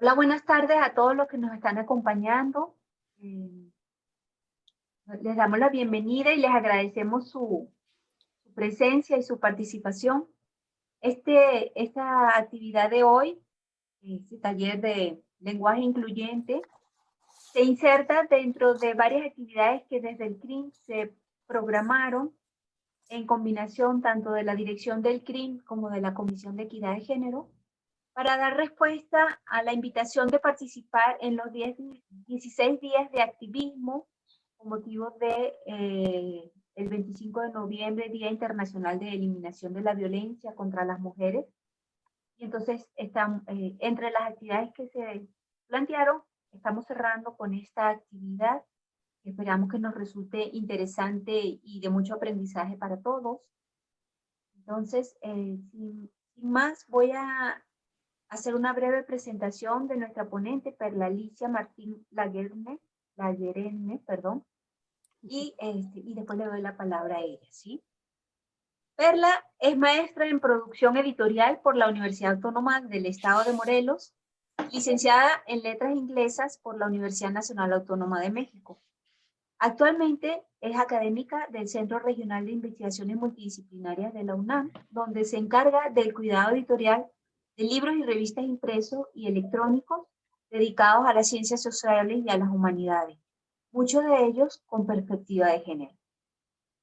Hola, buenas tardes a todos los que nos están acompañando. Eh, Les damos la bienvenida y les agradecemos su presencia y su participación. Esta actividad de hoy, este taller de lenguaje incluyente, se inserta dentro de varias actividades que desde el CRIM se programaron en combinación tanto de la dirección del CRIM como de la Comisión de Equidad de Género, para dar respuesta a la invitación de participar en los 16 días de activismo con motivo de el 25 de noviembre, Día Internacional de Eliminación de la Violencia contra las Mujeres. Y entonces están, entre las actividades que se plantearon, estamos cerrando con esta actividad. Esperamos que nos resulte interesante y de mucho aprendizaje para todos. Entonces, sin más, voy a hacer una breve presentación de nuestra ponente, Perla Alicia Martín Layerene, perdón, y después le doy la palabra a ella, ¿sí? Perla es maestra en producción editorial por la Universidad Autónoma del Estado de Morelos, licenciada en Letras Inglesas por la Universidad Nacional Autónoma de México. Actualmente es académica del Centro Regional de Investigaciones Multidisciplinarias de la UNAM, donde se encarga del cuidado editorial de libros y revistas impresos y electrónicos dedicados a las ciencias sociales y a las humanidades, muchos de ellos con perspectiva de género.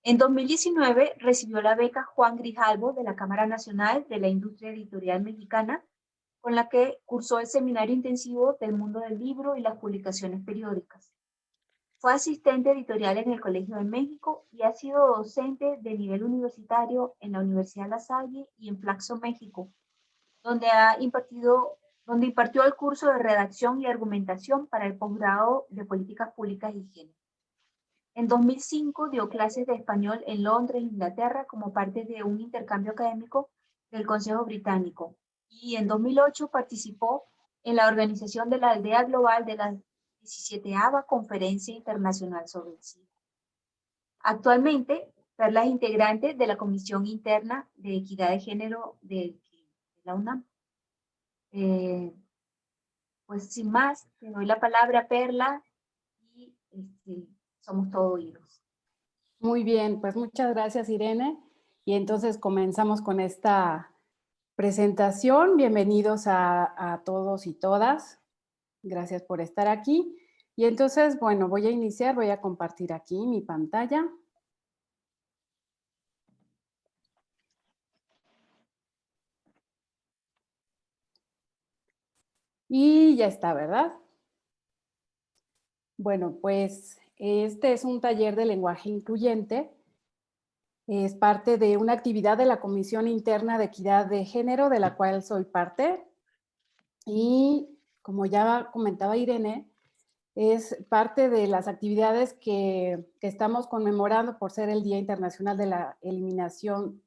En 2019 recibió la beca Juan Grijalvo de la Cámara Nacional de la Industria Editorial Mexicana, con la que cursó el seminario intensivo del mundo del libro y las publicaciones periódicas. Fue asistente editorial en el Colegio de México y ha sido docente de nivel universitario en la Universidad La Salle y en Flaxo, México, donde impartió el curso de redacción y argumentación para el posgrado de políticas públicas y género. En 2005 dio clases de español en Londres, Inglaterra, como parte de un intercambio académico del Consejo Británico. Y en 2008 participó en la organización de la Aldea Global de la 17ª Conferencia Internacional sobre el SIDA. Actualmente, Perla es integrante de la Comisión Interna de Equidad de Género de la UNAM. Pues sin más, te doy la palabra, Perla, y somos todo oídos. Muy bien, pues muchas gracias, Irene. Y entonces comenzamos con esta presentación. Bienvenidos a todos y todas. Gracias por estar aquí. Y entonces, bueno, voy a iniciar, voy a compartir aquí mi pantalla. Y ya está, ¿verdad? Bueno, pues este es un taller de lenguaje incluyente. Es parte de una actividad de la Comisión Interna de Equidad de Género, de la cual soy parte. Y como ya comentaba Irene, es parte de las actividades que estamos conmemorando por ser el Día Internacional de la Eliminación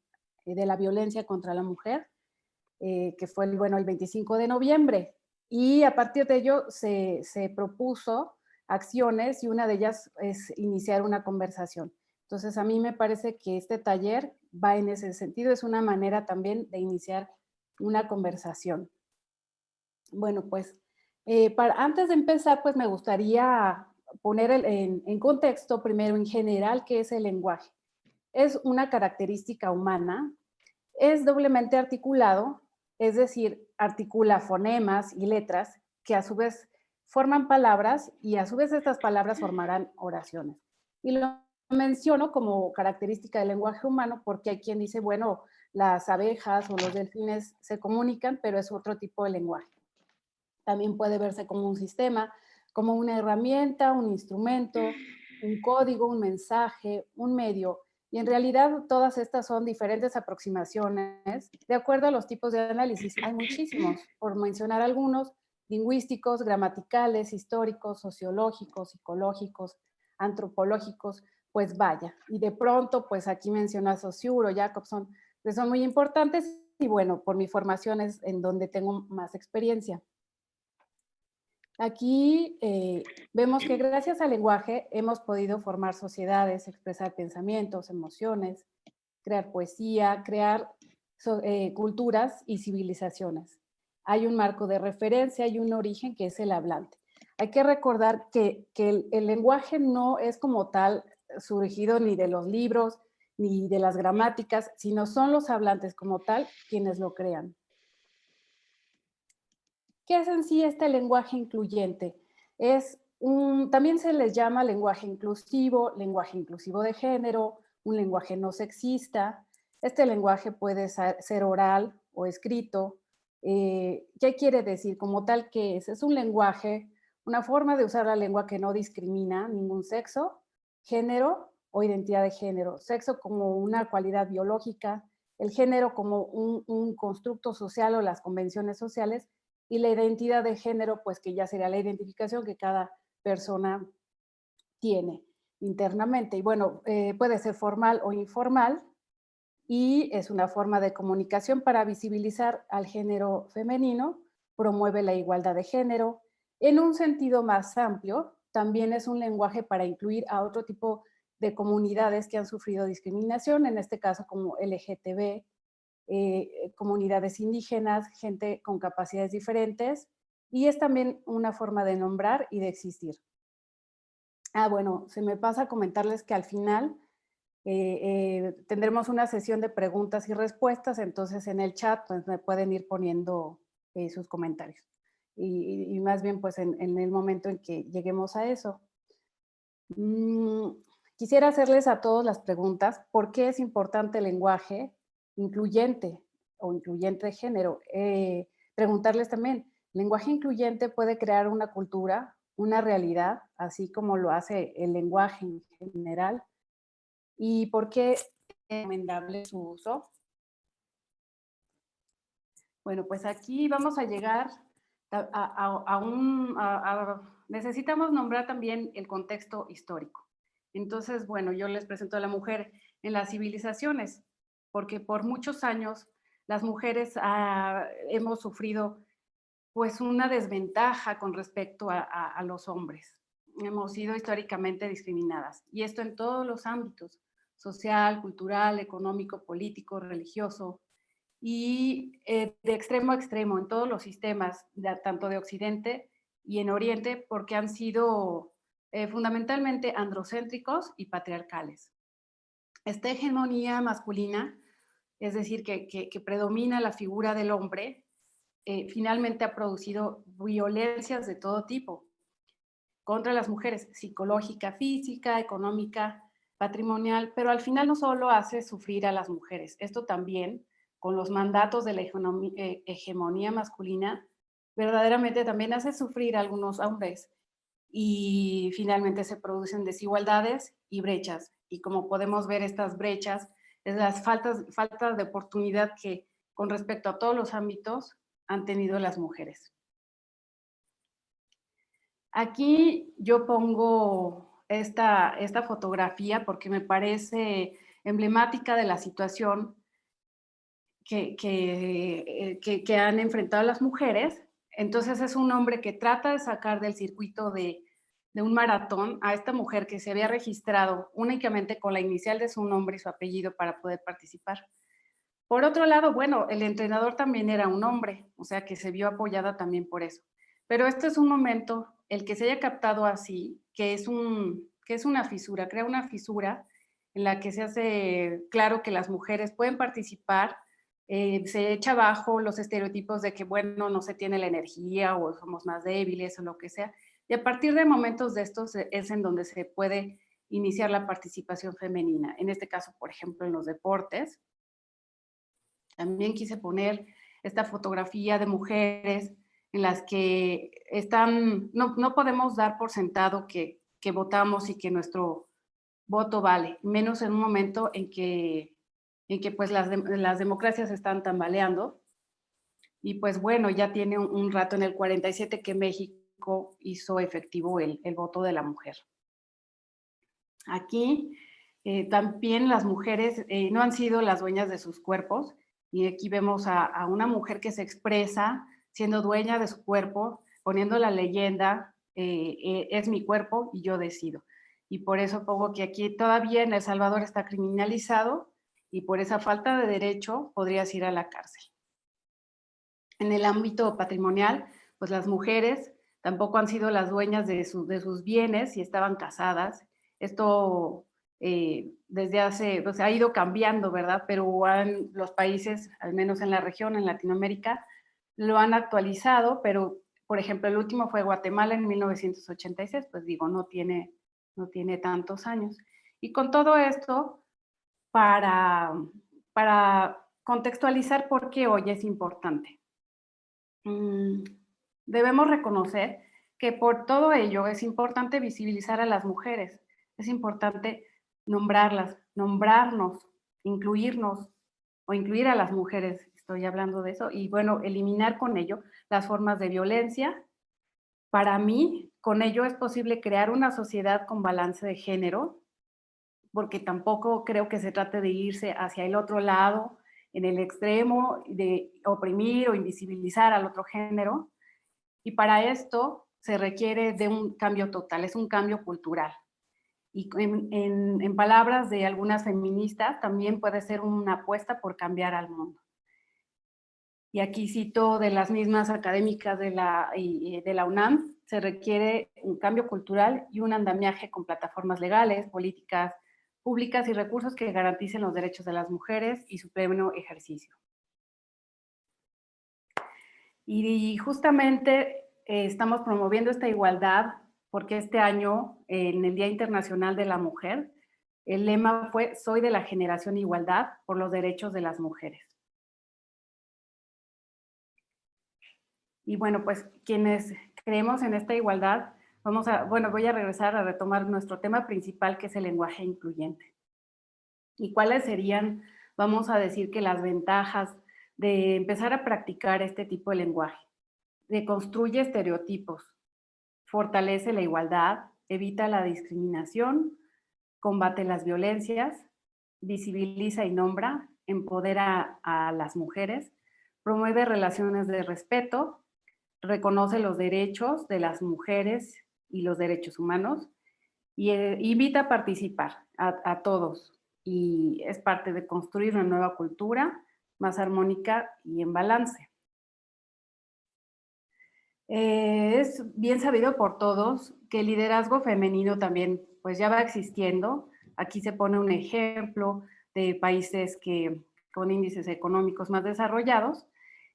de la Violencia contra la Mujer, que fue el 25 de noviembre. Y a partir de ello se propuso acciones y una de ellas es iniciar una conversación. Entonces a mí me parece que este taller va en ese sentido, es una manera también de iniciar una conversación. Bueno, pues antes de empezar, pues me gustaría poner en contexto primero en general qué es el lenguaje. Es una característica humana, es doblemente articulado, es decir, articula fonemas y letras que a su vez forman palabras y a su vez estas palabras formarán oraciones. Y lo menciono como característica del lenguaje humano porque hay quien dice, bueno, las abejas o los delfines se comunican, pero es otro tipo de lenguaje. También puede verse como un sistema, como una herramienta, un instrumento, un código, un mensaje, un medio. Y en realidad todas estas son diferentes aproximaciones de acuerdo a los tipos de análisis. Hay muchísimos, por mencionar algunos, lingüísticos, gramaticales, históricos, sociológicos, psicológicos, antropológicos, pues vaya. Y de pronto, pues aquí menciona Saussure o Jacobson, que son muy importantes y bueno, por mi formación es en donde tengo más experiencia. Aquí vemos que gracias al lenguaje hemos podido formar sociedades, expresar pensamientos, emociones, crear poesía, crear culturas y civilizaciones. hay un marco de referencia, hay un origen que es el hablante. Hay que recordar que el lenguaje no es como tal surgido ni de los libros, ni de las gramáticas, sino son los hablantes como tal quienes lo crean. ¿Qué es en sí este lenguaje incluyente? También se les llama lenguaje inclusivo de género, un lenguaje no sexista. Este lenguaje puede ser oral o escrito. ¿Qué quiere decir? Como tal, ¿qué es? Es un lenguaje, una forma de usar la lengua que no discrimina ningún sexo, género o identidad de género. Sexo como una cualidad biológica, el género como un constructo social o las convenciones sociales, y la identidad de género, pues que ya sería la identificación que cada persona tiene internamente. Y bueno, puede ser formal o informal, y es una forma de comunicación para visibilizar al género femenino, promueve la igualdad de género. En un sentido más amplio, también es un lenguaje para incluir a otro tipo de comunidades que han sufrido discriminación, en este caso como LGTB, comunidades indígenas, gente con capacidades diferentes, y es también una forma de nombrar y de existir. Bueno, se me pasa a comentarles que al final tendremos una sesión de preguntas y respuestas, entonces en el chat pues, me pueden ir poniendo sus comentarios. Y más bien pues en el momento en que lleguemos a eso. Quisiera hacerles a todos las preguntas, ¿por qué es importante el lenguaje incluyente o incluyente de género? Preguntarles también, ¿lenguaje incluyente puede crear una cultura, una realidad, así como lo hace el lenguaje en general? ¿Y por qué es recomendable su uso? Bueno, pues aquí vamos a llegar necesitamos nombrar también el contexto histórico. Entonces, bueno, yo les presento a la mujer en las civilizaciones, porque por muchos años las mujeres hemos sufrido pues una desventaja con respecto a los hombres. Hemos sido históricamente discriminadas, y esto en todos los ámbitos: social, cultural, económico, político, religioso, y de extremo a extremo en todos los sistemas, tanto de Occidente y en Oriente, porque han sido fundamentalmente androcéntricos y patriarcales. Esta hegemonía masculina, es decir, que predomina la figura del hombre, finalmente ha producido violencias de todo tipo contra las mujeres: psicológica, física, económica, patrimonial, pero al final no solo hace sufrir a las mujeres, esto también, con los mandatos de la hegemonía masculina, verdaderamente también hace sufrir a algunos hombres, y finalmente se producen desigualdades y brechas. Y como podemos ver, estas brechas es las faltas de oportunidad que con respecto a todos los ámbitos han tenido las mujeres. Aquí yo pongo esta fotografía porque me parece emblemática de la situación que han enfrentado las mujeres. Entonces es un hombre que trata de sacar del circuito de un maratón a esta mujer que se había registrado únicamente con la inicial de su nombre y su apellido para poder participar. Por otro lado, bueno, el entrenador también era un hombre, o sea que se vio apoyada también por eso. Pero este es un momento, el que se haya captado así, que es una fisura, crea una fisura en la que se hace claro que las mujeres pueden participar, se echa abajo los estereotipos de que, bueno, no se tiene la energía o somos más débiles o lo que sea. Y a partir de momentos de estos es en donde se puede iniciar la participación femenina. En este caso, por ejemplo, en los deportes. También quise poner esta fotografía de mujeres en las que no podemos dar por sentado que votamos y que nuestro voto vale, menos en un momento en que pues las democracias están tambaleando. Y pues bueno, ya tiene un rato, en el 47, que México hizo efectivo el voto de la mujer. Aquí también las mujeres no han sido las dueñas de sus cuerpos, y aquí vemos a una mujer que se expresa siendo dueña de su cuerpo, poniendo la leyenda, es mi cuerpo y yo decido. Y por eso pongo que aquí todavía en El Salvador está criminalizado, y por esa falta de derecho podrías ir a la cárcel. En el ámbito patrimonial, pues las mujeres tampoco han sido las dueñas de sus bienes si estaban casadas. Esto desde hace, pues ha ido cambiando, ¿verdad? Pero los países, al menos en la región, en Latinoamérica, lo han actualizado, pero por ejemplo, el último fue Guatemala en 1986, pues digo, no tiene tantos años. Y con todo esto, para contextualizar por qué hoy es importante. Debemos reconocer que por todo ello es importante visibilizar a las mujeres, es importante nombrarlas, nombrarnos, incluirnos o incluir a las mujeres, estoy hablando de eso, y bueno, eliminar con ello las formas de violencia. Para mí, con ello es posible crear una sociedad con balance de género, porque tampoco creo que se trate de irse hacia el otro lado, en el extremo de oprimir o invisibilizar al otro género. Y para esto se requiere de un cambio total, es un cambio cultural. Y en palabras de algunas feministas, también puede ser una apuesta por cambiar al mundo. Y aquí cito de las mismas académicas de la UNAM, se requiere un cambio cultural y un andamiaje con plataformas legales, políticas públicas y recursos que garanticen los derechos de las mujeres y su pleno ejercicio. Y justamente estamos promoviendo esta igualdad porque este año, en el Día Internacional de la Mujer, el lema fue "Soy de la generación Igualdad por los derechos de las mujeres". Y bueno, pues quienes creemos en esta igualdad, voy a regresar a retomar nuestro tema principal, que es el lenguaje incluyente. ¿Y cuáles serían, vamos a decir, que las ventajas de empezar a practicar este tipo de lenguaje? Deconstruye estereotipos, fortalece la igualdad, evita la discriminación, combate las violencias, visibiliza y nombra, empodera a las mujeres, promueve relaciones de respeto, reconoce los derechos de las mujeres y los derechos humanos y invita a participar a todos, y es parte de construir una nueva cultura más armónica y en balance. Es bien sabido por todos que el liderazgo femenino también pues ya va existiendo. Aquí se pone un ejemplo de países con índices económicos más desarrollados.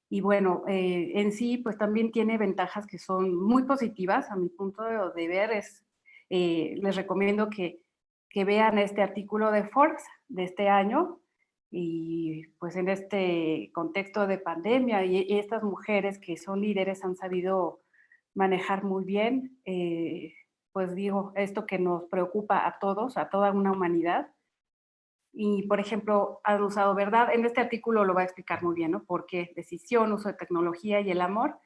Y bueno, en sí pues también tiene ventajas que son muy positivas. A mi punto de ver les recomiendo que vean este artículo de Forbes de este año. Y pues en este contexto de pandemia y estas mujeres que son líderes han sabido manejar muy bien, pues digo, esto que nos preocupa a todos, a toda una humanidad. Y por ejemplo, han usado verdad, en este artículo lo va a explicar muy bien, ¿no? Por qué decisión, uso de tecnología y el amor.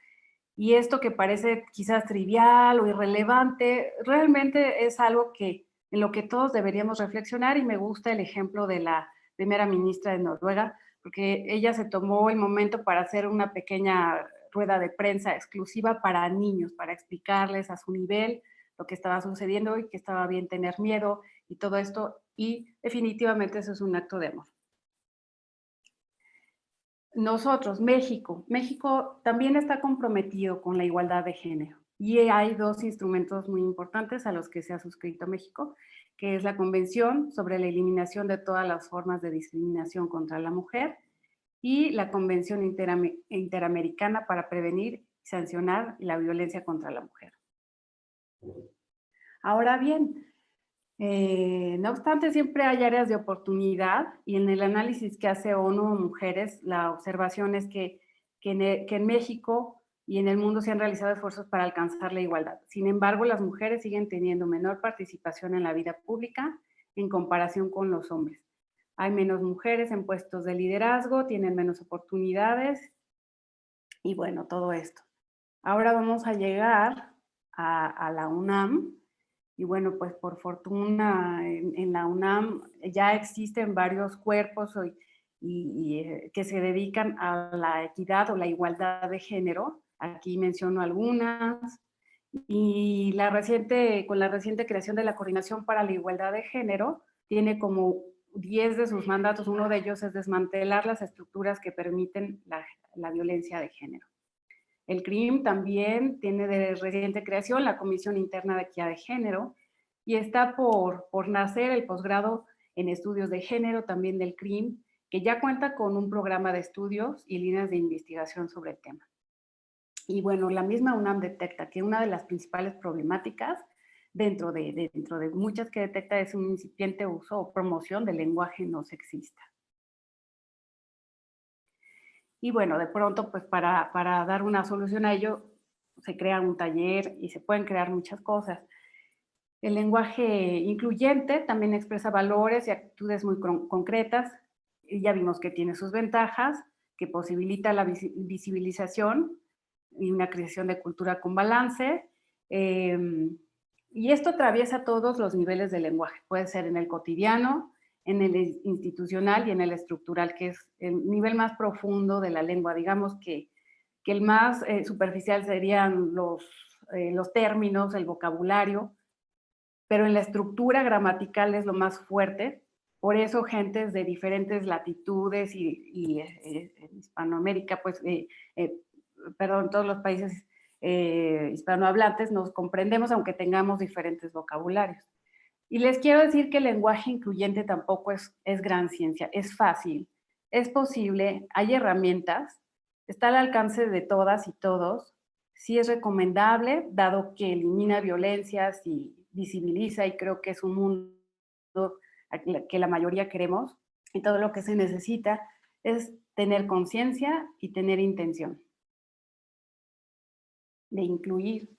Y esto que parece quizás trivial o irrelevante, realmente es algo en lo que todos deberíamos reflexionar, y me gusta el ejemplo de la primera ministra de Noruega, porque ella se tomó el momento para hacer una pequeña rueda de prensa exclusiva para niños, para explicarles a su nivel lo que estaba sucediendo y que estaba bien tener miedo y todo esto, y definitivamente eso es un acto de amor. Nosotros, México también está comprometido con la igualdad de género, y hay dos instrumentos muy importantes a los que se ha suscrito México, que es la Convención sobre la Eliminación de todas las formas de discriminación contra la mujer y la Convención Interamericana para prevenir y sancionar la violencia contra la mujer. Ahora bien, no obstante, siempre hay áreas de oportunidad, y en el análisis que hace ONU Mujeres, la observación es que en México y en el mundo se han realizado esfuerzos para alcanzar la igualdad. Sin embargo, las mujeres siguen teniendo menor participación en la vida pública en comparación con los hombres. Hay menos mujeres en puestos de liderazgo, tienen menos oportunidades y bueno, todo esto. Ahora vamos a llegar a la UNAM. Y bueno, pues por fortuna en la UNAM ya existen varios cuerpos que se dedican a la equidad o la igualdad de género. Aquí menciono algunas. Y con la reciente creación de la Coordinación para la Igualdad de Género, tiene como 10 de sus mandatos, uno de ellos es desmantelar las estructuras que permiten la violencia de género. El CRIM también tiene de reciente creación la Comisión Interna de Equidad de Género y está por nacer el posgrado en estudios de género también del CRIM, que ya cuenta con un programa de estudios y líneas de investigación sobre el tema. Y bueno, la misma UNAM detecta que una de las principales problemáticas dentro de muchas que detecta es un incipiente uso o promoción del lenguaje no sexista. Y bueno, de pronto, pues para dar una solución a ello, se crea un taller y se pueden crear muchas cosas. El lenguaje incluyente también expresa valores y actitudes muy concretas. Y ya vimos que tiene sus ventajas, que posibilita la visibilización y una creación de cultura con balance. Y esto atraviesa todos los niveles del lenguaje. Puede ser en el cotidiano, en el institucional y en el estructural, que es el nivel más profundo de la lengua. Digamos que el más superficial serían los términos, el vocabulario, pero en la estructura gramatical es lo más fuerte. Por eso gentes de diferentes latitudes y en Hispanoamérica, pues, perdón, todos los países hispanohablantes nos comprendemos aunque tengamos diferentes vocabularios. Y les quiero decir que el lenguaje incluyente tampoco es gran ciencia, es fácil, es posible, hay herramientas, está al alcance de todas y todos, sí es recomendable, dado que elimina violencias y visibiliza, y creo que es un mundo que la mayoría queremos, y todo lo que se necesita es tener conciencia y tener intención de incluir.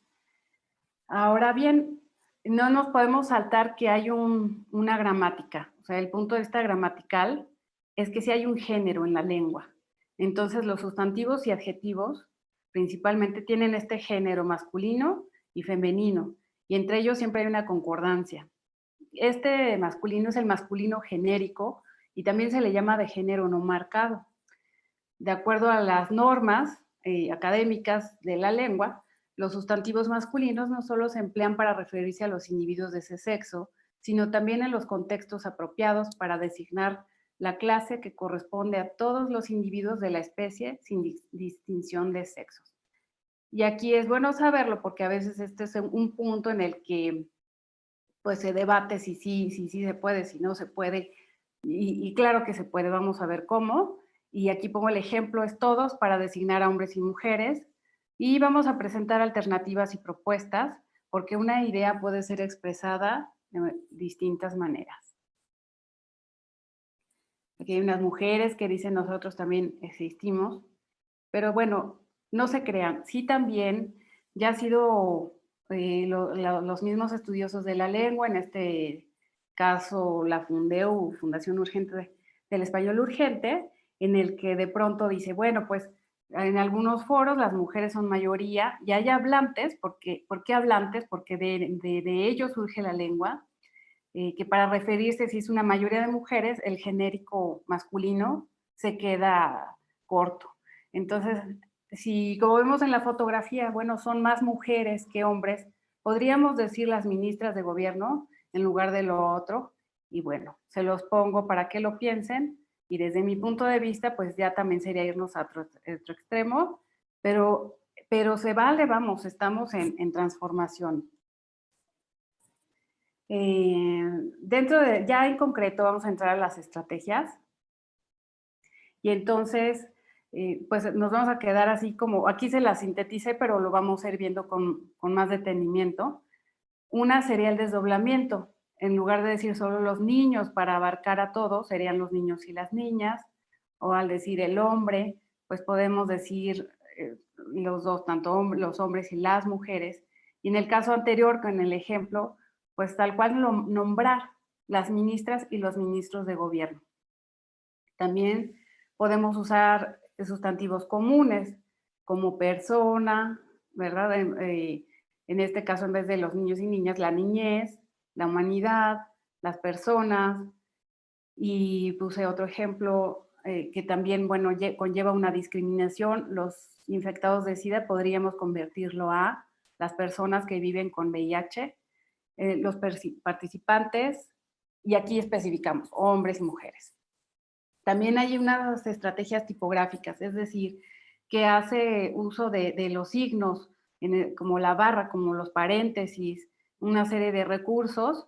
Ahora bien, no nos podemos saltar que hay una gramática. O sea, el punto de vista gramatical es que si hay un género en la lengua. Entonces, los sustantivos y adjetivos principalmente tienen este género masculino y femenino, y entre ellos siempre hay una concordancia. Este masculino es el masculino genérico y también se le llama de género no marcado. De acuerdo a las normas académicas de la lengua, los sustantivos masculinos no solo se emplean para referirse a los individuos de ese sexo, sino también en los contextos apropiados para designar la clase que corresponde a todos los individuos de la especie sin distinción de sexos. Y aquí es bueno saberlo porque a veces este es un punto en el que pues se debate si sí se puede, si no se puede, y claro que se puede, vamos a ver cómo. Y aquí pongo el ejemplo, es todos para designar a hombres y mujeres, y vamos a presentar alternativas y propuestas, porque una idea puede ser expresada de distintas maneras. Aquí hay unas mujeres que dicen nosotros también existimos, pero bueno, no se crean, sí también ya ha sido los mismos estudiosos de la lengua, en este caso la Fundeu, Fundación Urgente del Español Urgente, en el que de pronto dice, bueno, pues en algunos foros las mujeres son mayoría y hay hablantes, ¿por qué hablantes? Porque de ellos surge la lengua, que para referirse, si es una mayoría de mujeres, el genérico masculino se queda corto. Entonces, si como vemos en la fotografía, bueno, son más mujeres que hombres, podríamos decir las ministras de gobierno en lugar de lo otro, y bueno, se los pongo para que lo piensen, y desde mi punto de vista, pues ya también sería irnos a otro extremo, pero se vale, vamos, estamos en transformación. Ya en concreto vamos a entrar a las estrategias y entonces pues nos vamos a quedar así como, aquí se las sinteticé, pero lo vamos a ir viendo con más detenimiento. Una sería el desdoblamiento. En lugar de decir solo los niños para abarcar a todos, serían los niños y las niñas, o al decir el hombre, pues podemos decir los dos, tanto los hombres y las mujeres. Y en el caso anterior, con el ejemplo, pues tal cual nombrar las ministras y los ministros de gobierno. También podemos usar sustantivos comunes como persona, ¿verdad? En este caso, en vez de los niños y niñas, la niñez, la humanidad, las personas. Y puse otro ejemplo que también, bueno, conlleva una discriminación. Los infectados de SIDA podríamos convertirlo a las personas que viven con VIH, los participantes, y aquí especificamos hombres y mujeres. También hay unas estrategias tipográficas, es decir, que hace uso de los signos, como la barra, como los paréntesis, una serie de recursos.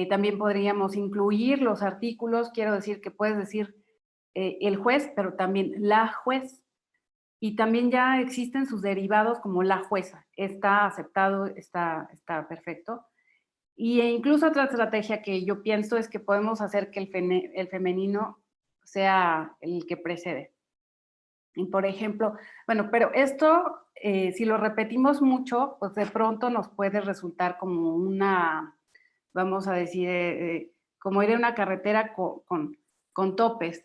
También podríamos incluir los artículos, quiero decir que puedes decir el juez, pero también la juez. Y también ya existen sus derivados como la jueza. Está aceptado, está perfecto. Y incluso otra estrategia que yo pienso es que podemos hacer que el femenino sea el que precede. Y por ejemplo, bueno, pero esto, si lo repetimos mucho, pues de pronto nos puede resultar como una, vamos a decir, como ir en una carretera con topes.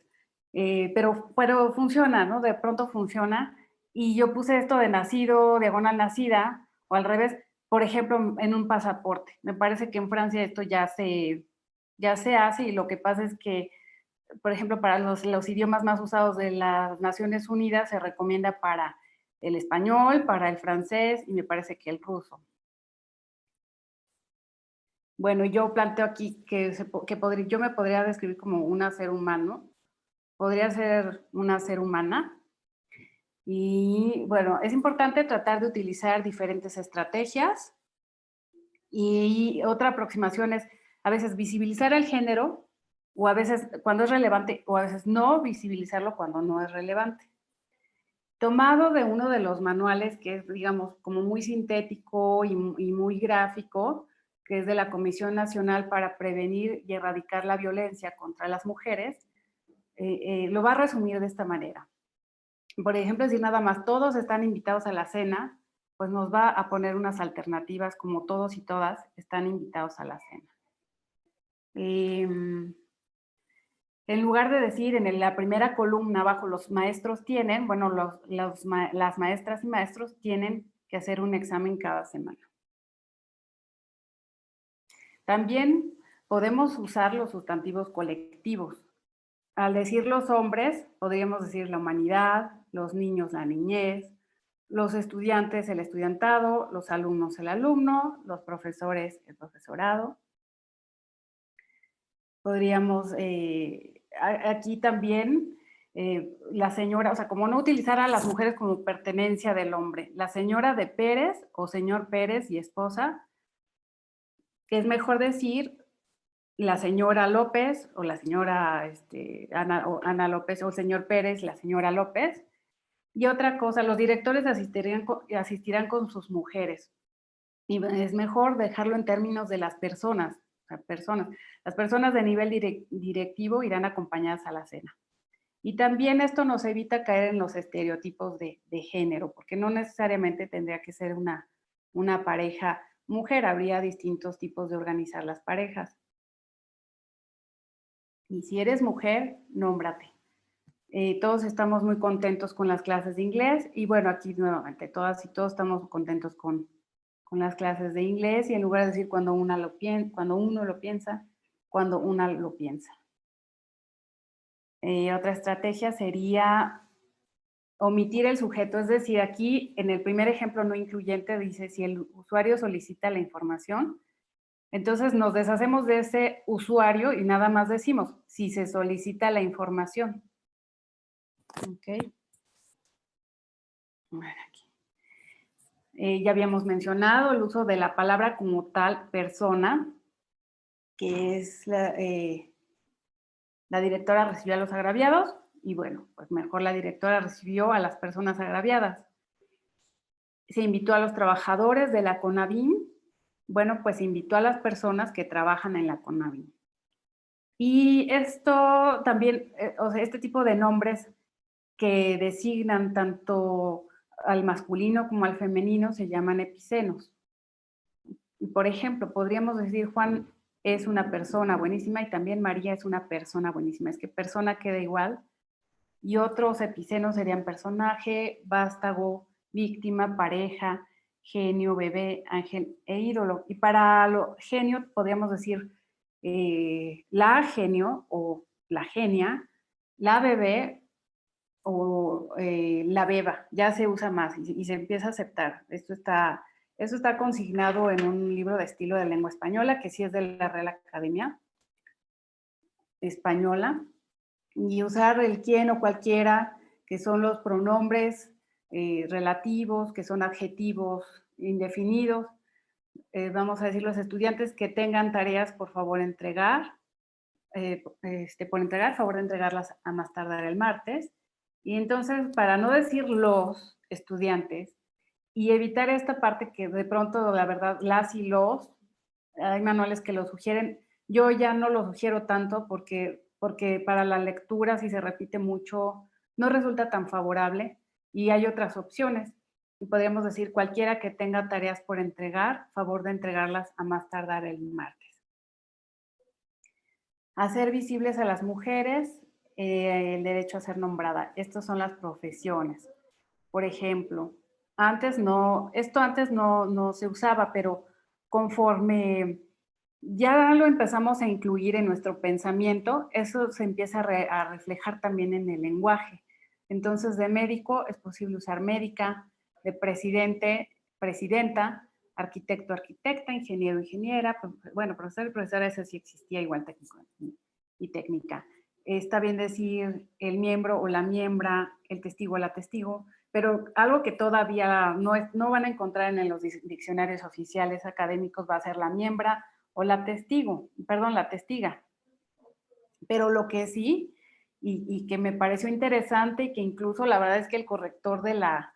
Pero funciona, ¿no? De pronto funciona. Y yo puse esto de nacido, diagonal nacida, o al revés, por ejemplo, en un pasaporte. Me parece que en Francia esto ya se hace y lo que pasa es que, por ejemplo, para los idiomas más usados de las Naciones Unidas se recomienda para el español, para el francés y me parece que el ruso. Bueno, yo planteo aquí que yo me podría describir como un ser humano, podría ser una ser humana. Y bueno, es importante tratar de utilizar diferentes estrategias y otra aproximación es a veces visibilizar el género o a veces cuando es relevante o a veces no visibilizarlo cuando no es relevante. Tomado de uno de los manuales que es, digamos, como muy sintético y muy gráfico, que es de la Comisión Nacional para Prevenir y Erradicar la Violencia contra las Mujeres, lo va a resumir de esta manera. Por ejemplo, si nada más todos están invitados a la cena, pues nos va a poner unas alternativas como todos y todas están invitados a la cena. En lugar de decir en la primera columna abajo los maestros tienen, bueno, las maestras y maestros tienen que hacer un examen cada semana. También podemos usar los sustantivos colectivos. Al decir los hombres, podríamos decir la humanidad, los niños, la niñez, los estudiantes, el estudiantado, los alumnos, el alumno, los profesores, el profesorado. Podríamos, aquí también, la señora, o sea, como no utilizar a las mujeres como pertenencia del hombre, la señora de Pérez o señor Pérez y esposa, que es mejor decir la señora López o la señora Ana López o el señor Pérez, la señora López. Y otra cosa, los directores asistirán con sus mujeres. Y es mejor dejarlo en términos de las personas, o sea, personas. Las personas de nivel directivo irán acompañadas a la cena. Y también esto nos evita caer en los estereotipos de género, porque no necesariamente tendría que ser una pareja mujer, habría distintos tipos de organizar las parejas. Y si eres mujer, nómbrate. Todos estamos muy contentos con las clases de inglés y bueno, aquí nuevamente todas y todos estamos contentos con las clases de inglés y en lugar de decir cuando uno lo piensa, cuando una lo piensa. Otra estrategia sería omitir el sujeto, es decir, aquí en el primer ejemplo no incluyente dice si el usuario solicita la información, entonces nos deshacemos de ese usuario y nada más decimos si se solicita la información. Ok. Bueno, aquí. Ya habíamos mencionado el uso de la palabra como tal persona, que es la directora recibió a los agraviados y bueno, pues mejor la directora recibió a las personas agraviadas. Se invitó a los trabajadores de la CONAVIM, bueno, pues invitó a las personas que trabajan en la CONAVIM. Y esto también, o sea, este tipo de nombres que designan tanto al masculino como al femenino se llaman epicenos. Y por ejemplo, podríamos decir Juan es una persona buenísima y también María es una persona buenísima. Es que persona queda igual. Y otros epicenos serían personaje, vástago, víctima, pareja, genio, bebé, ángel e ídolo. Y para lo genio podríamos decir la genio o la genia, la bebé o la beba. Ya se usa más y se empieza a aceptar. Eso está consignado en un libro de estilo de lengua española, que sí es de la Real Academia Española. Y usar el quién o cualquiera, que son los pronombres relativos, que son adjetivos indefinidos. Vamos a decir, los estudiantes que tengan tareas, por favor, favor de entregarlas a más tardar el martes. Y entonces, para no decir los estudiantes y evitar esta parte que de pronto, la verdad, las y los, hay manuales que lo sugieren, yo ya no lo sugiero tanto porque para la lectura, si se repite mucho, no resulta tan favorable y hay otras opciones. Y podríamos decir, cualquiera que tenga tareas por entregar, favor de entregarlas a más tardar el martes. Hacer visibles a las mujeres, el derecho a ser nombrada. Estas son las profesiones. Por ejemplo, antes no se usaba, pero conforme ya lo empezamos a incluir en nuestro pensamiento, eso se empieza a reflejar también en el lenguaje. Entonces, de médico es posible usar médica, de presidente, presidenta, arquitecto, arquitecta, ingeniero, ingeniera, bueno, profesor y profesora, eso sí existía igual técnico y técnica. Está bien decir el miembro o la miembra, el testigo o la testigo, pero algo que todavía no van a encontrar en los diccionarios oficiales académicos va a ser la miembra o la testiga. Pero lo que sí, y que me pareció interesante y que incluso la verdad es que el corrector de la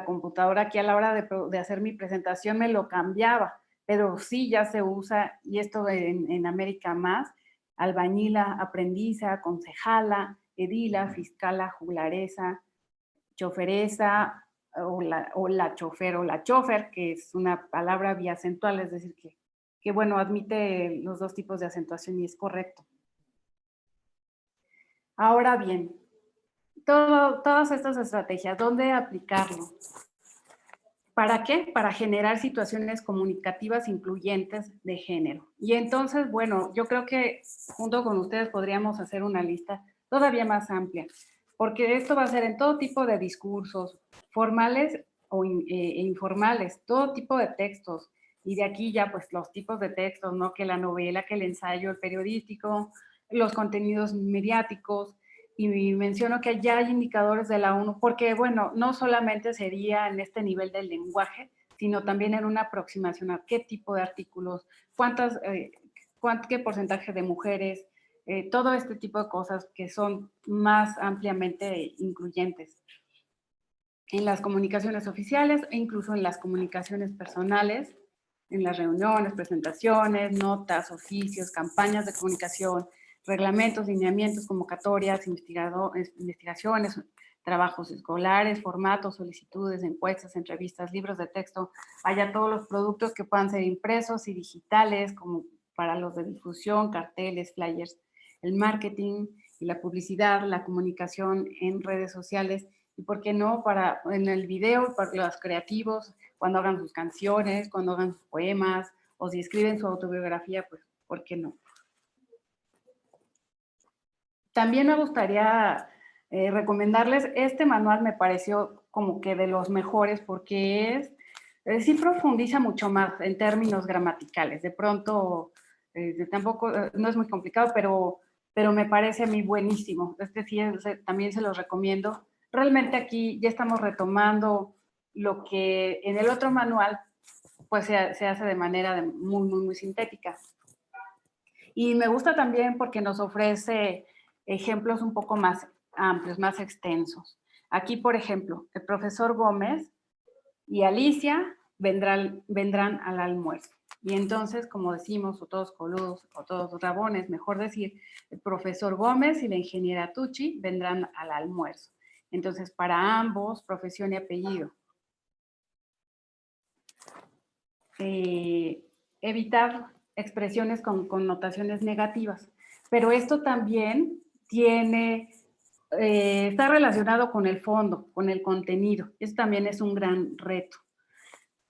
computadora aquí a la hora de hacer mi presentación me lo cambiaba, pero sí ya se usa, y esto en América más, albañila, aprendiza, concejala, edila, fiscala, juglaresa, choferesa, o la chofer o la chofer, que es una palabra biacentual, es decir, que bueno, admite los dos tipos de acentuación y es correcto. Ahora bien, todas estas estrategias, ¿dónde aplicarlo? ¿Para qué? Para generar situaciones comunicativas incluyentes de género. Y entonces, bueno, yo creo que junto con ustedes podríamos hacer una lista todavía más amplia, porque esto va a ser en todo tipo de discursos, formales e informales, todo tipo de textos. Y de aquí ya, pues, los tipos de textos, ¿no? Que la novela, que el ensayo, el periodístico, los contenidos mediáticos, y menciono que ya hay indicadores de la ONU, porque, bueno, no solamente sería en este nivel del lenguaje, sino también en una aproximación a qué tipo de artículos, qué porcentaje de mujeres, todo este tipo de cosas que son más ampliamente incluyentes en las comunicaciones oficiales e incluso en las comunicaciones personales, en las reuniones, presentaciones, notas, oficios, campañas de comunicación, reglamentos, lineamientos, convocatorias, investigaciones, trabajos escolares, formatos, solicitudes, encuestas, entrevistas, libros de texto, vaya todos los productos que puedan ser impresos y digitales, como para los de difusión, carteles, flyers, el marketing y la publicidad, la comunicación en redes sociales, y por qué no, en el video, para los creativos, cuando hagan sus canciones, cuando hagan sus poemas, o si escriben su autobiografía, pues, ¿por qué no? También me gustaría recomendarles, este manual me pareció como que de los mejores porque sí profundiza mucho más en términos gramaticales. De pronto, tampoco, no es muy complicado, pero me parece a mí buenísimo. Sí, también se los recomiendo. Realmente aquí ya estamos retomando lo que en el otro manual pues se hace de manera muy, muy, muy sintética. Y me gusta también porque nos ofrece ejemplos un poco más amplios, más extensos. Aquí, por ejemplo, el profesor Gómez y Alicia vendrán al almuerzo. Y entonces, como decimos, o todos coludos o todos rabones, mejor decir, el profesor Gómez y la ingeniera Tucci vendrán al almuerzo. Entonces, para ambos, profesión y apellido. Evitar expresiones con connotaciones negativas. Pero esto también está relacionado con el fondo, con el contenido. Esto también es un gran reto.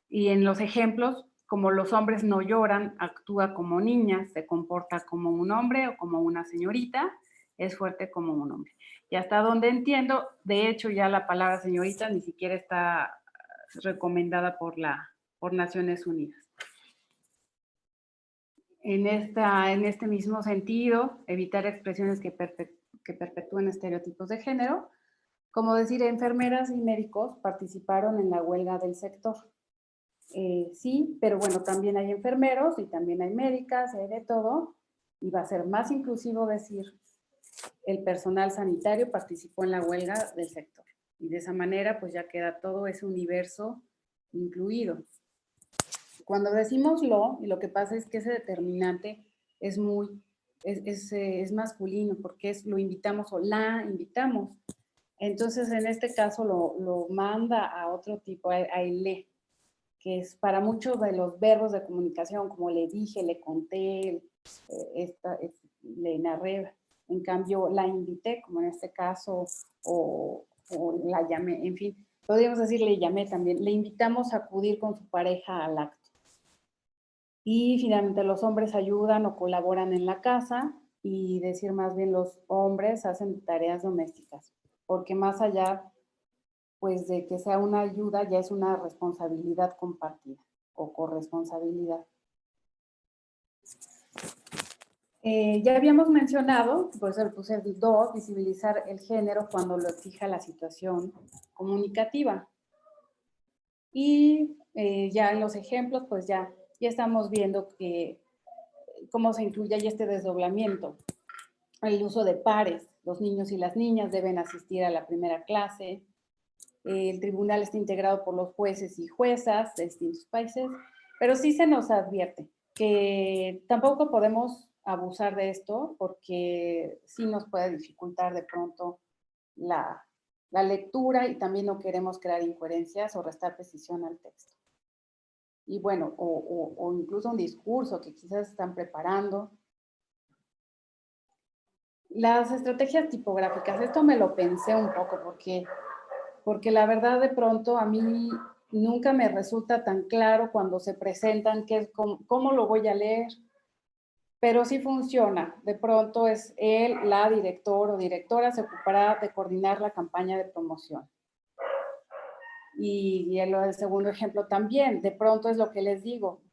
Y en los ejemplos, como los hombres no lloran, actúa como niña, se comporta como un hombre o como una señorita, es fuerte como un hombre. Y hasta donde entiendo, de hecho ya la palabra señorita ni siquiera está recomendada por Naciones Unidas. En este mismo sentido, evitar expresiones que perpetúen estereotipos de género, Como decir, enfermeras y médicos participaron en la huelga del sector. Sí, pero bueno, también hay enfermeros y también hay médicas, hay de todo, y va a ser más inclusivo decir el personal sanitario participó en la huelga del sector. Y de esa manera, pues ya queda todo ese universo incluido. Cuando decimos lo que pasa es que ese determinante es masculino, porque lo invitamos o la invitamos. Entonces, en este caso lo manda a otro tipo, a le, que es para muchos de los verbos de comunicación, como le dije, le conté, le narré. En cambio, la invité, como en este caso, o la llamé, en fin, podríamos decir le llamé también. Le invitamos a acudir con su pareja al acto. Y finalmente los hombres ayudan o colaboran en la casa, y decir más bien los hombres hacen tareas domésticas, porque más allá pues de que sea una ayuda, ya es una responsabilidad compartida o corresponsabilidad. Ya habíamos mencionado, por eso le puse el 2, visibilizar el género cuando lo exija la situación comunicativa. Y ya en los ejemplos, pues ya estamos viendo que cómo se incluye ahí este desdoblamiento. El uso de pares, los niños y las niñas deben asistir a la primera clase. El tribunal está integrado por los jueces y juezas de distintos países, pero sí se nos advierte que tampoco podemos abusar de esto, porque sí nos puede dificultar de pronto la lectura, y también no queremos crear incoherencias o restar precisión al texto. Y bueno, o incluso un discurso que quizás están preparando. Las estrategias tipográficas, esto me lo pensé un poco, porque la verdad de pronto a mí nunca me resulta tan claro cuando se presentan cómo lo voy a leer, pero sí funciona. De pronto es él, la director o directora se ocupará de coordinar la campaña de promoción. Y el segundo ejemplo también, de pronto es lo que les digo,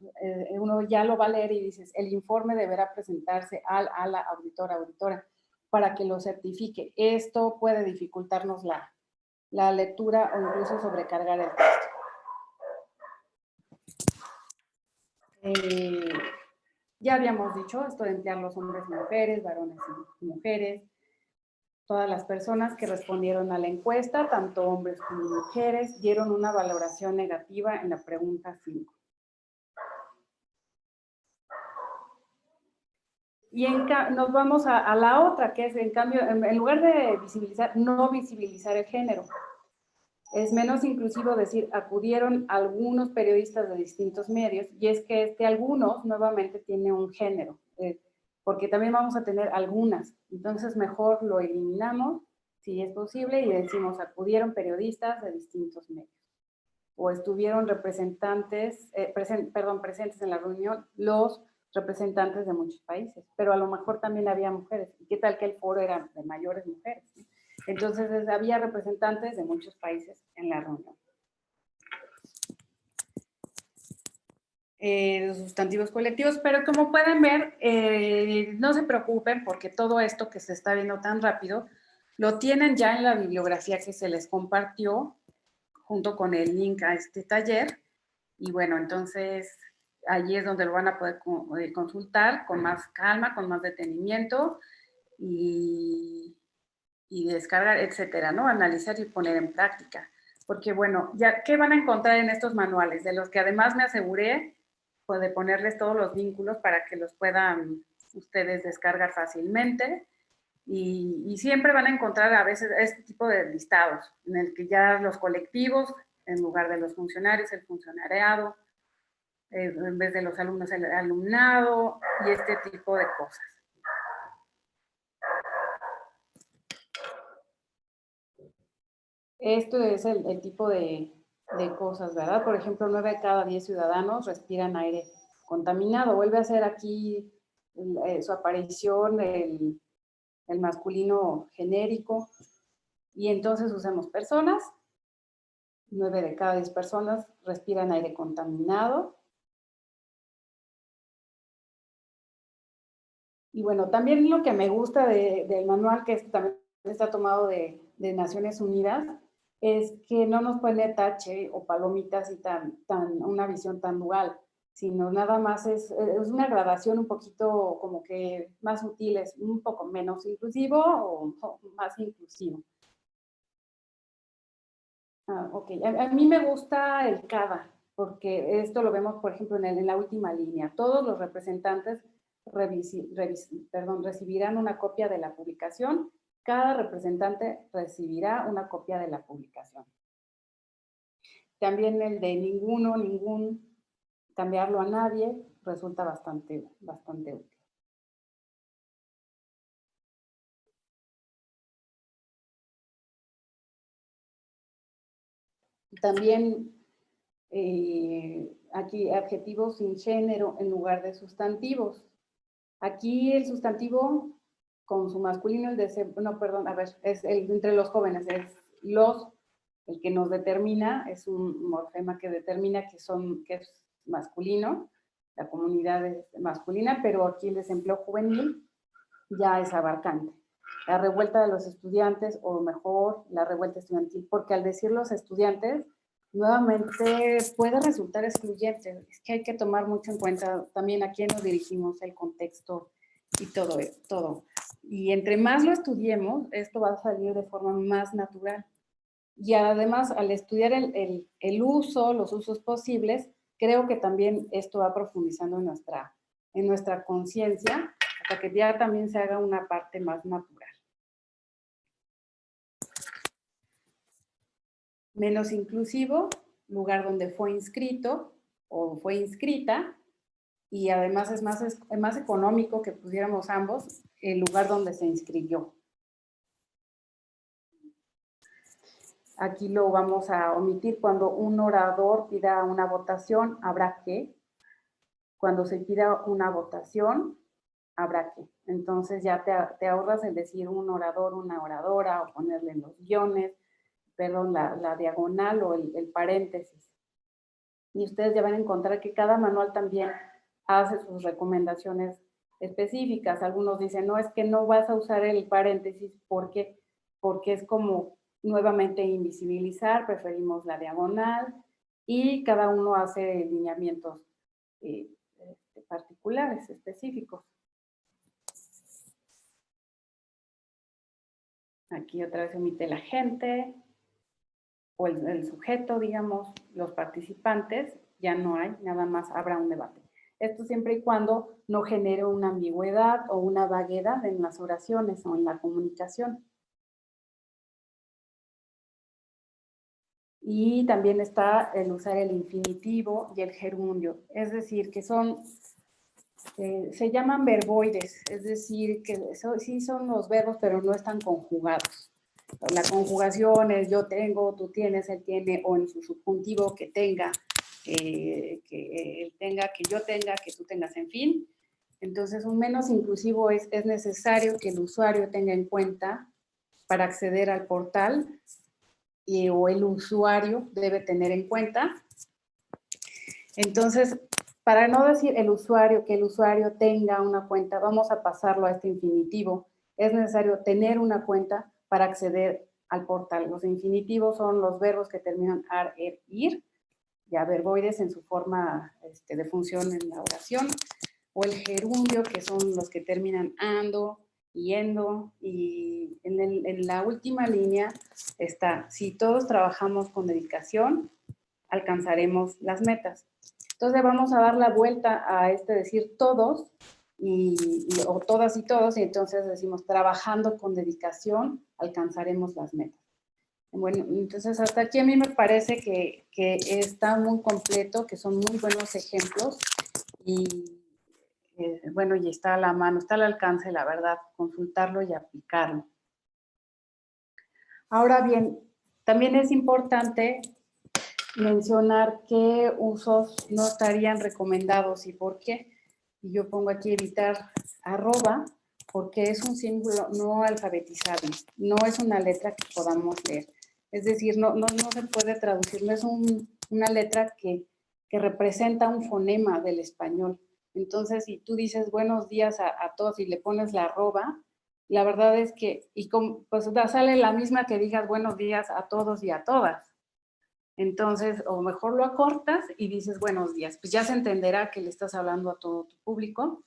uno ya lo va a leer y dices, el informe deberá presentarse a la auditora, para que lo certifique. Esto puede dificultarnos la lectura o incluso sobrecargar el texto. Ya habíamos dicho esto de emplear los hombres y mujeres, varones y mujeres. Todas las personas que respondieron a la encuesta, tanto hombres como mujeres, dieron una valoración negativa en la pregunta 5. Y nos vamos a la otra, que es, en cambio, en lugar de visibilizar, no visibilizar el género. Es menos inclusivo decir, acudieron algunos periodistas de distintos medios, y es que algunos nuevamente tiene un género, porque también vamos a tener algunas. Entonces mejor lo eliminamos, si es posible, y decimos, acudieron periodistas de distintos medios. O estuvieron representantes, presentes en la reunión los representantes de muchos países, pero a lo mejor también había mujeres. ¿Y qué tal que el foro era de mayores mujeres? Entonces había representantes de muchos países en la reunión. Los sustantivos colectivos, pero como pueden ver, no se preocupen, porque todo esto que se está viendo tan rápido lo tienen ya en la bibliografía que se les compartió junto con el link a este taller. Y bueno, entonces allí es donde lo van a poder consultar con más calma, con más detenimiento, y descargar, etcétera, ¿no? Analizar y poner en práctica. Porque bueno, ya, ¿qué van a encontrar en estos manuales? De los que además me aseguré, pues, de ponerles todos los vínculos para que los puedan ustedes descargar fácilmente. Y siempre van a encontrar a veces este tipo de listados, en el que ya los colectivos, en lugar de los funcionarios, el funcionariado, en vez de los alumnos, el alumnado, y este tipo de cosas. Esto es el tipo de cosas, ¿verdad? Por ejemplo, 9 de cada 10 ciudadanos respiran aire contaminado. Vuelve a ser aquí su aparición el masculino genérico. Y entonces usamos personas. 9 de cada 10 personas respiran aire contaminado. Y bueno, también lo que me gusta del manual, que también está tomado de de Naciones Unidas, es que no nos pone tache o palomitas y una visión tan dual, sino nada más es una gradación un poquito como que más sutil, es un poco menos inclusivo o más inclusivo. Ok, a mí me gusta el CADA, porque esto lo vemos, por ejemplo, en la última línea. Todos los representantes recibirán una copia de la publicación. Cada representante recibirá una copia de la publicación. También el de ninguno, ningún, cambiarlo a nadie, resulta bastante útil. También aquí adjetivos sin género en lugar de sustantivos. Aquí el sustantivo con su masculino, es entre los jóvenes, es los, el que nos determina, es un morfema que determina que es masculino, la comunidad es masculina, pero aquí el desempleo juvenil ya es abarcante. La revuelta de los estudiantes, o mejor, la revuelta estudiantil, porque al decir los estudiantes, nuevamente puede resultar excluyente. Es que hay que tomar mucho en cuenta también a quién nos dirigimos, el contexto y todo. Y entre más lo estudiemos, esto va a salir de forma más natural. Y además, al estudiar el uso, los usos posibles, creo que también esto va profundizando en nuestra conciencia, hasta que ya también se haga una parte más natural. Menos inclusivo, lugar donde fue inscrito o fue inscrita, y además es más económico que pusiéramos ambos el lugar donde se inscribió. Aquí lo vamos a omitir. Cuando un orador pida una votación, habrá que. Cuando se pida una votación, habrá que. Entonces ya te ahorras el decir un orador, una oradora, o ponerle en los guiones, perdón, la diagonal o el paréntesis. Y ustedes ya van a encontrar que cada manual también hace sus recomendaciones específicas. Algunos dicen, no, es que no vas a usar el paréntesis porque es como nuevamente invisibilizar, preferimos la diagonal, y cada uno hace lineamientos particulares, específicos. Aquí otra vez omite la gente, o el sujeto, digamos, los participantes, ya no hay, nada más habrá un debate. Esto siempre y cuando no genere una ambigüedad o una vaguedad en las oraciones o en la comunicación. Y también está el usar el infinitivo y el gerundio, es decir, que se llaman verboides, es decir, que sí son los verbos, pero no están conjugados. La conjugación es yo tengo, tú tienes, él tiene, o en su subjuntivo que tenga, que él tenga, que yo tenga, que tú tengas, en fin. Entonces, un menos inclusivo es necesario que el usuario tenga en cuenta para acceder al portal, o el usuario debe tener en cuenta. Entonces, para no decir el usuario, que el usuario tenga una cuenta, vamos a pasarlo a este infinitivo. Es necesario tener una cuenta para acceder al portal. Los infinitivos son los verbos que terminan ar, er, ir, ya verboides en su forma de función en la oración, o el gerundio, que son los que terminan ando, yendo, y en la última línea está, si todos trabajamos con dedicación, alcanzaremos las metas. Entonces vamos a dar la vuelta a decir todos, o todas y todos, y entonces decimos trabajando con dedicación, alcanzaremos las metas. Bueno, entonces hasta aquí a mí me parece que está muy completo, que son muy buenos ejemplos, y bueno, y está a la mano, está al alcance, la verdad, consultarlo y aplicarlo. Ahora bien, también es importante mencionar qué usos no estarían recomendados y por qué. Y yo pongo aquí evitar arroba, porque es un símbolo no alfabetizable, no es una letra que podamos leer. Es decir, no se puede traducir, no es una letra que representa un fonema del español. Entonces, si tú dices buenos días a todos y le pones la arroba, la verdad es que, pues sale la misma que digas buenos días a todos y a todas. Entonces, o mejor lo acortas y dices buenos días, pues ya se entenderá que le estás hablando a todo tu público.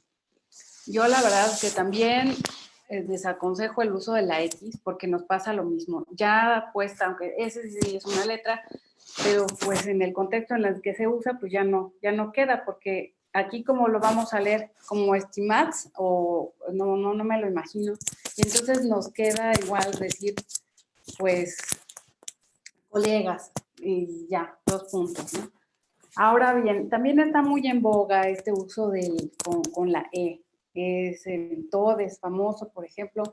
Yo la verdad es que también desaconsejo el uso de la X porque nos pasa lo mismo. Ya puesta, aunque ese sí es una letra, pero pues en el contexto en el que se usa, pues ya no queda, porque aquí como lo vamos a leer como estimats o no me lo imagino. Y entonces nos queda igual decir, pues, colegas, y ya, 2 puntos, ¿no? Ahora bien, también está muy en boga este uso con la E. Es el todes famoso, por ejemplo.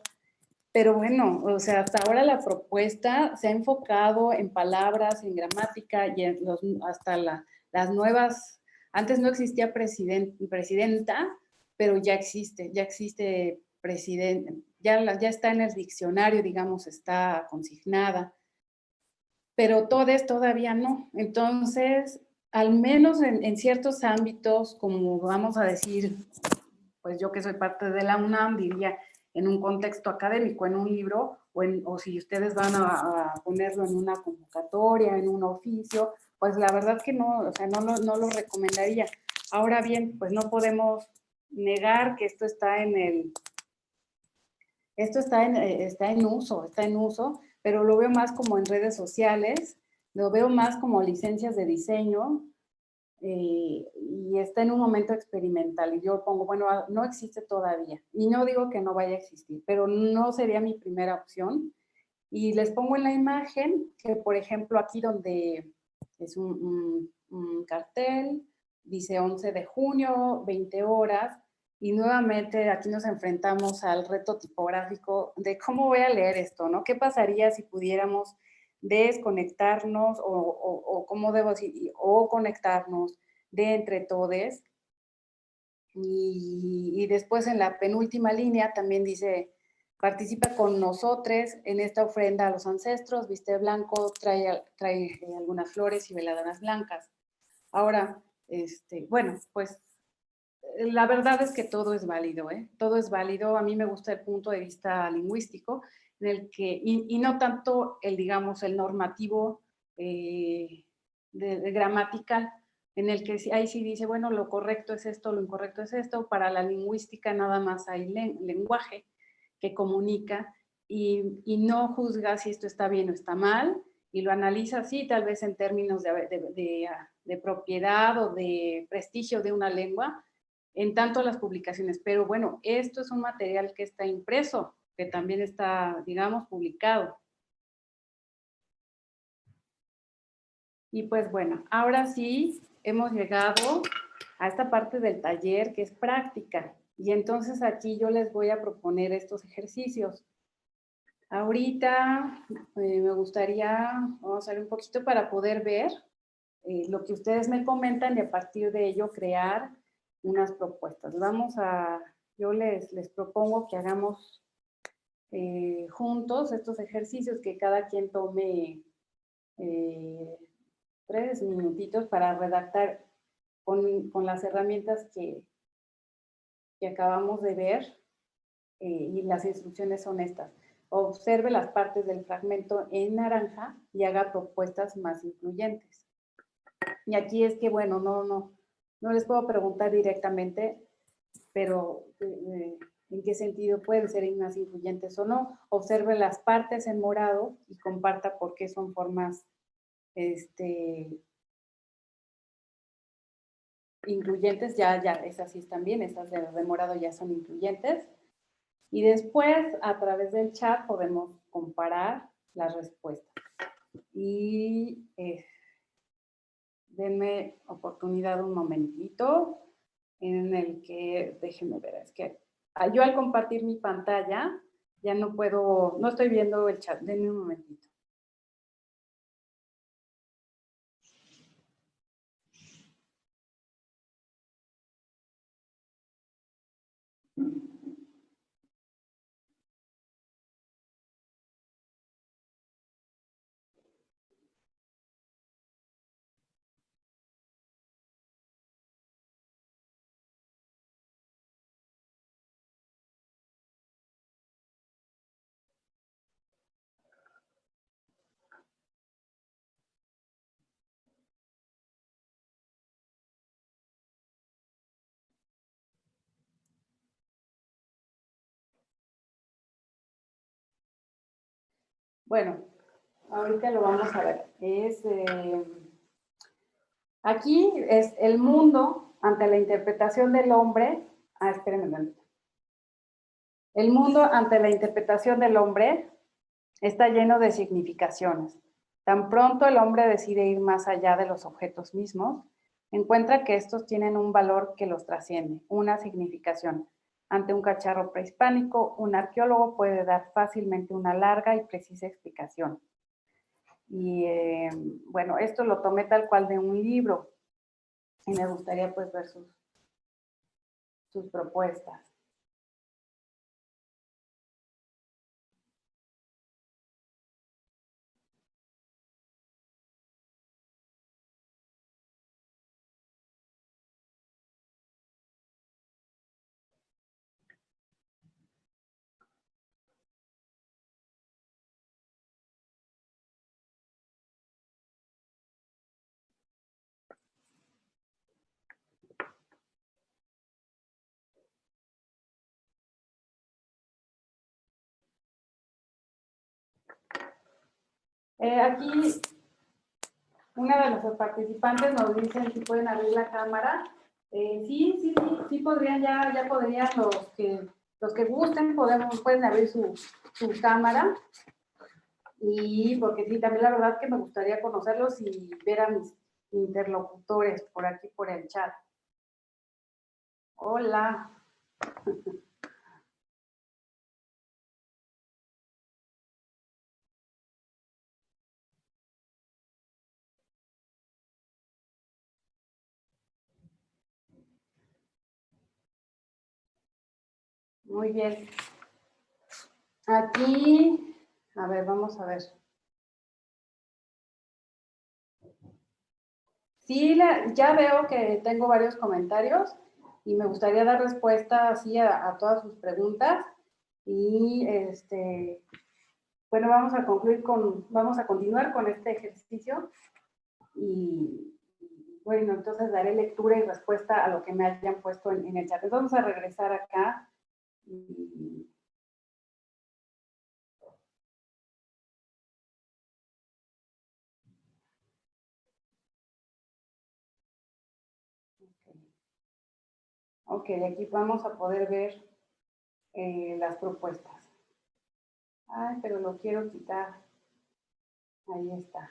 Pero bueno, o sea, hasta ahora la propuesta se ha enfocado en palabras, en gramática y en hasta las nuevas. Antes no existía presidenta, pero ya existe presidente, ya está en el diccionario, digamos, está consignada, pero todes todavía no. Entonces, al menos en ciertos ámbitos, como vamos a decir, pues yo que soy parte de la UNAM, diría en un contexto académico, en un libro, o si ustedes van a ponerlo en una convocatoria, en un oficio, pues la verdad que no, o sea, no lo recomendaría. Ahora bien, pues no podemos negar que esto está en uso, pero lo veo más como en redes sociales, lo veo más como licencias de diseño, y está en un momento experimental. Y yo pongo, bueno, no existe todavía. Y no digo que no vaya a existir, pero no sería mi primera opción. Y les pongo en la imagen que, por ejemplo, aquí donde es un cartel, dice 11 de junio, 20 horas, y nuevamente aquí nos enfrentamos al reto tipográfico de cómo voy a leer esto, ¿no? ¿Qué pasaría si pudiéramos desconectarnos o cómo debo decir, o conectarnos de entre todes? Y después en la penúltima línea también dice, participa con nosotros en esta ofrenda a los ancestros, viste blanco, trae algunas flores y veladoras blancas. Ahora, bueno, pues la verdad es que todo es válido, ¿eh? Todo es válido. A mí me gusta el punto de vista lingüístico, en el que, y no tanto el, digamos, el normativo de gramatical, en el que ahí sí dice, bueno, lo correcto es esto, lo incorrecto es esto. Para la lingüística nada más hay lenguaje que comunica y no juzga si esto está bien o está mal, y lo analiza así, tal vez en términos de propiedad o de prestigio de una lengua, en tanto las publicaciones. Pero bueno, esto es un material que está impreso, que también está, digamos, publicado. Y pues bueno, ahora sí hemos llegado a esta parte del taller que es práctica. Y entonces aquí yo les voy a proponer estos ejercicios. Ahorita me gustaría, vamos a ver un poquito para poder ver lo que ustedes me comentan y a partir de ello crear unas propuestas. Yo les propongo que hagamos juntos estos ejercicios, que cada quien tome 3 minutitos para redactar con las herramientas que acabamos de ver, y las instrucciones son estas. Observe las partes del fragmento en naranja y haga propuestas más incluyentes. Y aquí es que, bueno, no les puedo preguntar directamente, pero en qué sentido pueden ser más influyentes o no. Observe las partes en morado y comparta por qué son formas incluyentes. Ya, esas sí están bien, estas de morado ya son incluyentes. Y después, a través del chat, podemos comparar las respuestas. Y denme oportunidad un momentito en el que, déjenme ver, es que yo al compartir mi pantalla ya no estoy viendo el chat, denme un momentito. Bueno, ahorita lo vamos a ver. Aquí es el mundo ante la interpretación del hombre. Espérenme un momento. El mundo ante la interpretación del hombre está lleno de significaciones. Tan pronto el hombre decide ir más allá de los objetos mismos, encuentra que estos tienen un valor que los trasciende, una significación. Ante un cacharro prehispánico, un arqueólogo puede dar fácilmente una larga y precisa explicación. Y bueno, esto lo tomé tal cual de un libro y me gustaría pues ver sus propuestas. Aquí una de nuestros participantes nos dice si pueden abrir la cámara. Sí podrían, ya podrían los que gusten, pueden abrir su cámara. Y porque sí, también la verdad que me gustaría conocerlos y ver a mis interlocutores por aquí, por el chat. Hola. Muy bien. Aquí, a ver, vamos a ver. Sí, ya veo que tengo varios comentarios y me gustaría dar respuesta así a todas sus preguntas. Y bueno, vamos a continuar con este ejercicio y bueno, entonces daré lectura y respuesta a lo que me hayan puesto en el chat. Entonces vamos a regresar acá. Ok, aquí vamos a poder ver las propuestas. Ay, pero lo quiero quitar. Ahí está.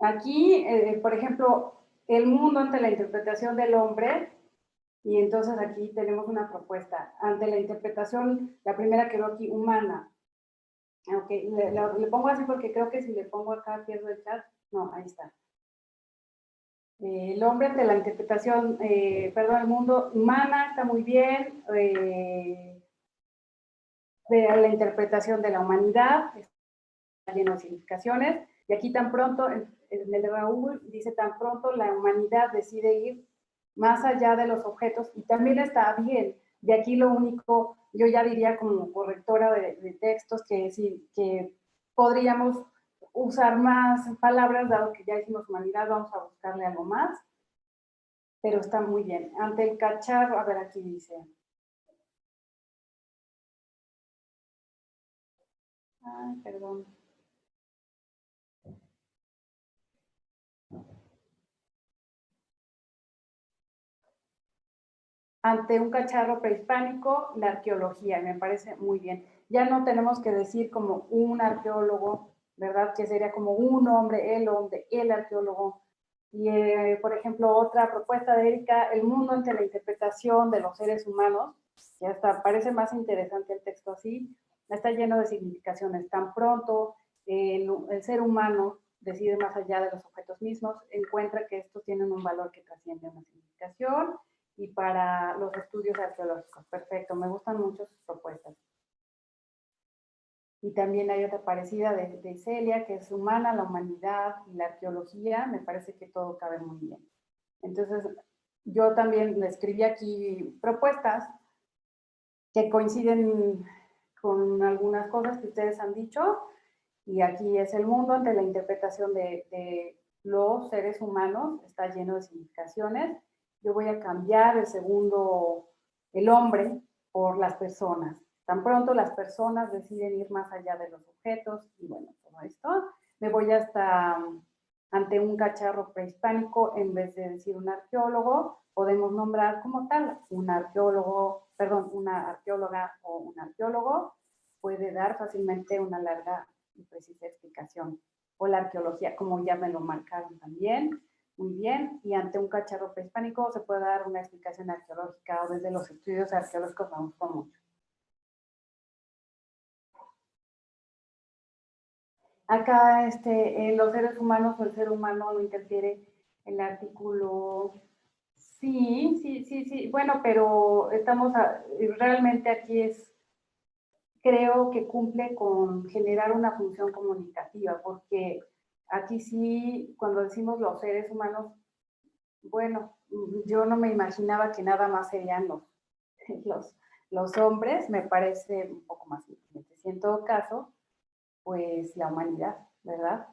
Aquí, por ejemplo, el mundo ante la interpretación del hombre, y entonces aquí tenemos una propuesta. Ante la interpretación, la primera que veo aquí, humana. Ok, le pongo así porque creo que si le pongo acá pierdo el chat. No, ahí está. El hombre ante la interpretación, el mundo humana está muy bien. De la interpretación de la humanidad, está lleno de significaciones. Y aquí tan pronto, en el de Raúl, dice tan pronto la humanidad decide ir más allá de los objetos, y también está bien. De aquí lo único, yo ya diría como correctora de textos, que podríamos usar más palabras, dado que ya hicimos humanidad, vamos a buscarle algo más, pero está muy bien. Ante el cacharro, a ver, aquí dice. Ay, perdón. Ante un cacharro prehispánico, la arqueología, me parece muy bien. Ya no tenemos que decir como un arqueólogo, ¿verdad? Que sería como un hombre, el arqueólogo. Y, por ejemplo, otra propuesta de Erika, el mundo ante la interpretación de los seres humanos, que hasta parece más interesante el texto así, está lleno de significaciones. Tan pronto el ser humano decide más allá de los objetos mismos, encuentra que estos tienen un valor que trasciende una significación, y para los estudios arqueológicos. Perfecto, me gustan mucho sus propuestas. Y también hay otra parecida de Celia, que es humana, la humanidad y la arqueología. Me parece que todo cabe muy bien. Entonces, yo también le escribí aquí propuestas que coinciden con algunas cosas que ustedes han dicho. Y aquí es el mundo ante la interpretación de los seres humanos, está lleno de significaciones. Yo voy a cambiar el segundo, el hombre, por las personas. Tan pronto las personas deciden ir más allá de los objetos, y bueno, todo esto, me voy hasta ante un cacharro prehispánico. En vez de decir un arqueólogo, podemos nombrar como tal un arqueólogo, perdón, una arqueóloga o un arqueólogo, puede dar fácilmente una larga y precisa explicación. O la arqueología, como ya me lo marcaron también, muy bien, y ante un cacharro prehispánico se puede dar una explicación arqueológica, o desde los estudios arqueológicos me gustó mucho. Acá los seres humanos o el ser humano no interfiere en el artículo. Sí. Bueno, pero realmente aquí creo que cumple con generar una función comunicativa, porque aquí sí, cuando decimos los seres humanos, bueno, yo no me imaginaba que nada más serían los, los hombres, me parece un poco más influyente. Si en todo caso, pues la humanidad, ¿verdad?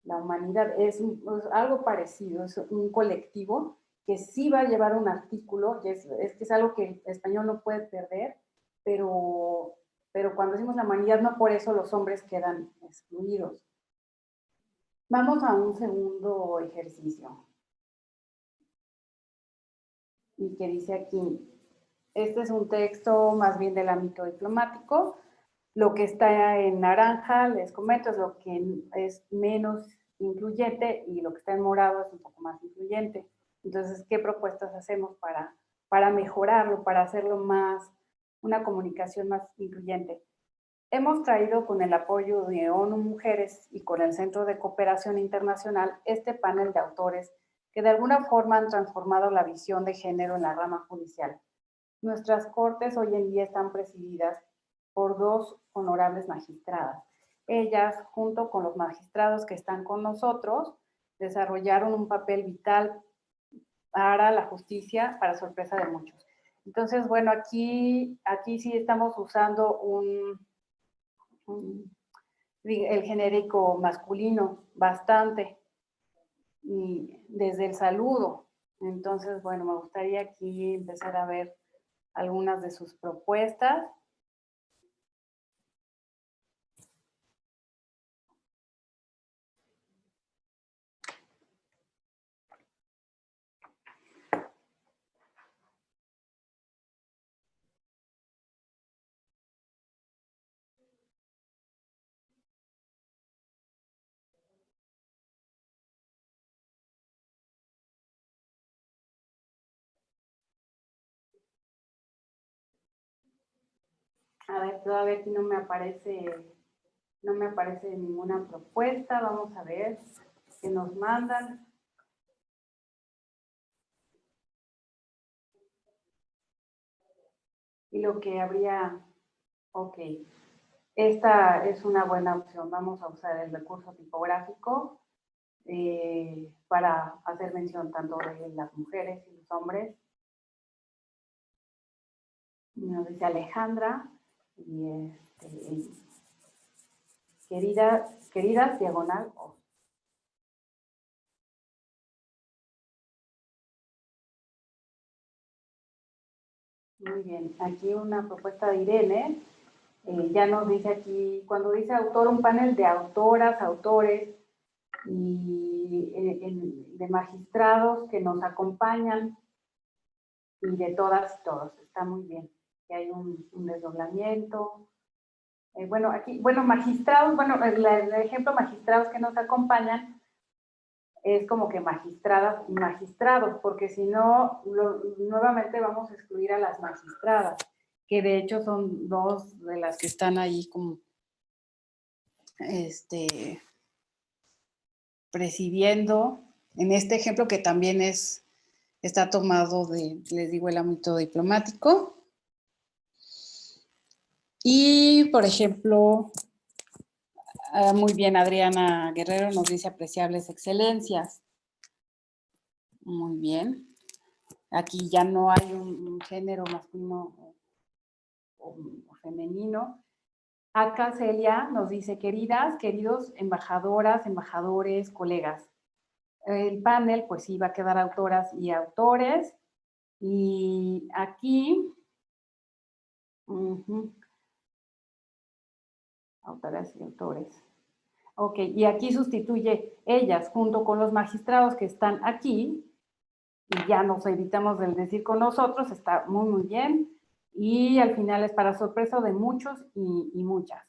La humanidad es algo parecido, es un colectivo que sí va a llevar un artículo, y que es algo que el español no puede perder, pero cuando decimos la humanidad, no por eso los hombres quedan excluidos. Vamos a un segundo ejercicio. Y que dice aquí, este es un texto más bien del ámbito diplomático. Lo que está en naranja, les comento, es lo que es menos incluyente, y lo que está en morado es un poco más incluyente. Entonces, ¿qué propuestas hacemos para mejorarlo, para hacerlo más, una comunicación más incluyente? Hemos traído, con el apoyo de ONU Mujeres y con el Centro de Cooperación Internacional, este panel de autores que de alguna forma han transformado la visión de género en la rama judicial. Nuestras cortes hoy en día están presididas por 2 honorables magistradas. Ellas, junto con los magistrados que están con nosotros, desarrollaron un papel vital para la justicia, para sorpresa de muchos. Entonces, bueno, aquí sí estamos usando el genérico masculino bastante, y desde el saludo. Entonces, bueno, me gustaría aquí empezar a ver algunas de sus propuestas. A ver, todavía aquí no me aparece ninguna propuesta. Vamos a ver qué nos mandan. Y lo que habría, ok, esta es una buena opción. Vamos a usar el recurso tipográfico para hacer mención tanto de las mujeres y los hombres. Nos dice Alejandra, y queridas, diagonal, o. Muy bien, aquí una propuesta de Irene. Ya nos dice aquí, cuando dice autor, un panel de autoras, autores y de magistrados que nos acompañan, y de todas y todos. Está muy bien. Que hay un desdoblamiento. Bueno, aquí, bueno, magistrados, bueno, el ejemplo magistrados que nos acompañan es como que magistradas y magistrados, porque si no, nuevamente vamos a excluir a las magistradas, que de hecho son 2 de las que están ahí como presidiendo en este ejemplo, que también está tomado les digo, el ámbito diplomático. Y, por ejemplo, muy bien, Adriana Guerrero nos dice apreciables excelencias. Muy bien. Aquí ya no hay un género masculino o femenino. Acá Celia nos dice, queridas, queridos embajadoras, embajadores, colegas. el panel, pues sí, va a quedar autoras y autores. Y aquí, autoras y autores. Ok, y aquí sustituye ellas junto con los magistrados que están aquí, y ya nos evitamos del decir con nosotros, está muy, muy bien. Y al final es para sorpresa de muchos y muchas.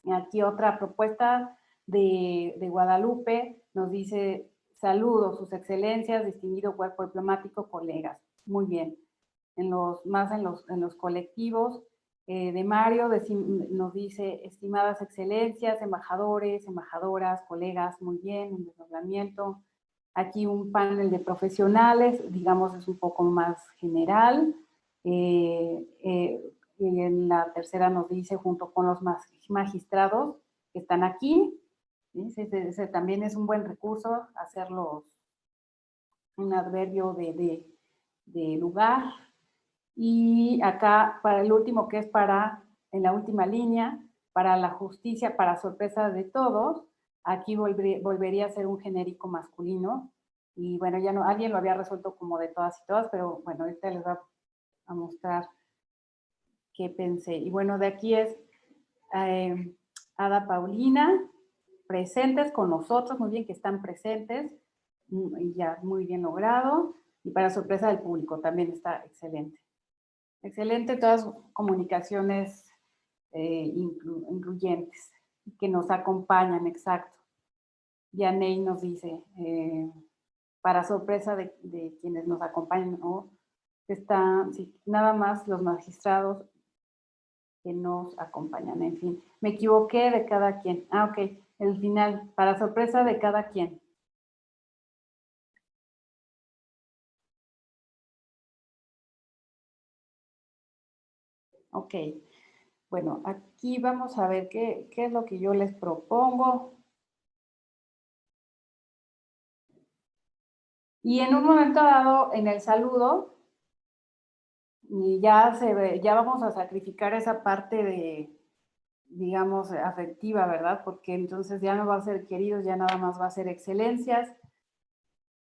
Y aquí otra propuesta de Guadalupe nos dice: saludos, sus excelencias, distinguido cuerpo diplomático, colegas. Muy bien. En los colectivos de Mario nos dice: estimadas excelencias, embajadores, embajadoras, colegas, muy bien, un desdoblamiento. Aquí un panel de profesionales, digamos, es un poco más general. Y en la tercera nos dice: junto con los magistrados que están aquí. ¿Sí? Ese también es un buen recurso, hacerlo un adverbio de lugar. Y acá, para el último, que es en la última línea, para la justicia, para sorpresa de todos, aquí volvería a ser un genérico masculino. Y bueno, ya no, alguien lo había resuelto como de todas y todas, pero bueno, ahorita les voy a mostrar qué pensé. Y bueno, de aquí es Ada Paulina, presentes con nosotros, muy bien que están presentes, y ya muy bien logrado. Y para sorpresa del público también está excelente. Excelente todas comunicaciones incluyentes que nos acompañan, exacto. Yaney nos dice, para sorpresa de quienes nos acompañan, ¿no? Están sí, nada más los magistrados que nos acompañan, en fin. Me equivoqué de cada quien. Ah, ok, el final, para sorpresa de cada quien. Ok, bueno, aquí vamos a ver qué es lo que yo les propongo. Y en un momento dado, en el saludo, y ya vamos a sacrificar esa parte de, digamos, afectiva, ¿verdad? Porque entonces ya no va a ser queridos, ya nada más va a ser excelencias.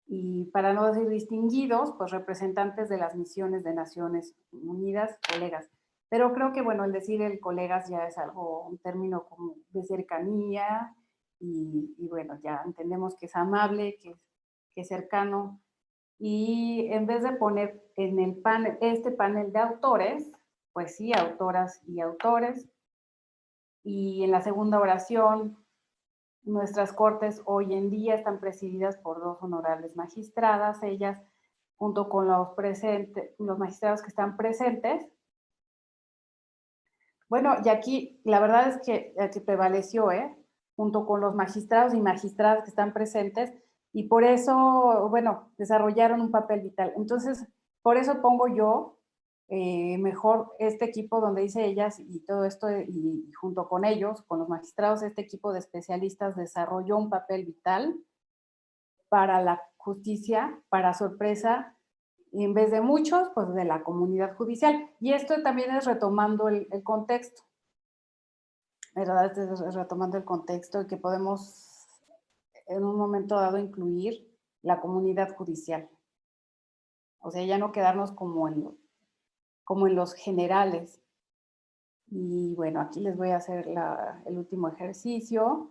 Y para no decir distinguidos, pues representantes de las misiones de Naciones Unidas, colegas. Pero creo que, bueno, el decir el colegas ya es algo, un término como de cercanía, y bueno, ya entendemos que es amable, que es cercano. Y en vez de poner en el panel, este panel de autores, pues sí, autoras y autores. Y en la segunda oración, nuestras cortes hoy en día están presididas por 2 honorables magistradas, ellas junto con los magistrados que están presentes. Bueno, y aquí la verdad es que prevaleció, junto con los magistrados y magistradas que están presentes, y por eso, bueno, desarrollaron un papel vital. Entonces, por eso pongo yo mejor este equipo donde dice ellas y todo esto, y junto con ellos, con los magistrados, este equipo de especialistas desarrolló un papel vital para la justicia, para sorpresa, y en vez de muchos, pues de la comunidad judicial. Y esto también es retomando el contexto, ¿verdad? Es retomando el contexto y que podemos en un momento dado incluir la comunidad judicial. O sea, ya no quedarnos como en los generales. Y bueno, aquí les voy a hacer el último ejercicio,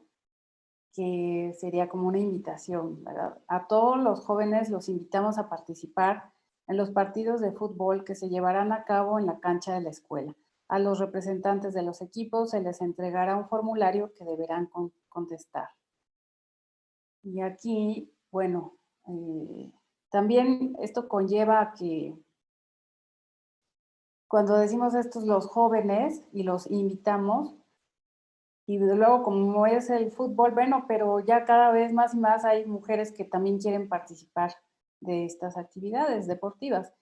que sería como una invitación, ¿verdad? A todos los jóvenes los invitamos a participar en los partidos de fútbol que se llevarán a cabo en la cancha de la escuela. A los representantes de los equipos se les entregará un formulario que deberán contestar. Y aquí, bueno, también esto conlleva a que cuando decimos estos los jóvenes y los invitamos, y luego como es el fútbol, bueno, pero ya cada vez más y más hay mujeres que también quieren participar de estas actividades deportivas.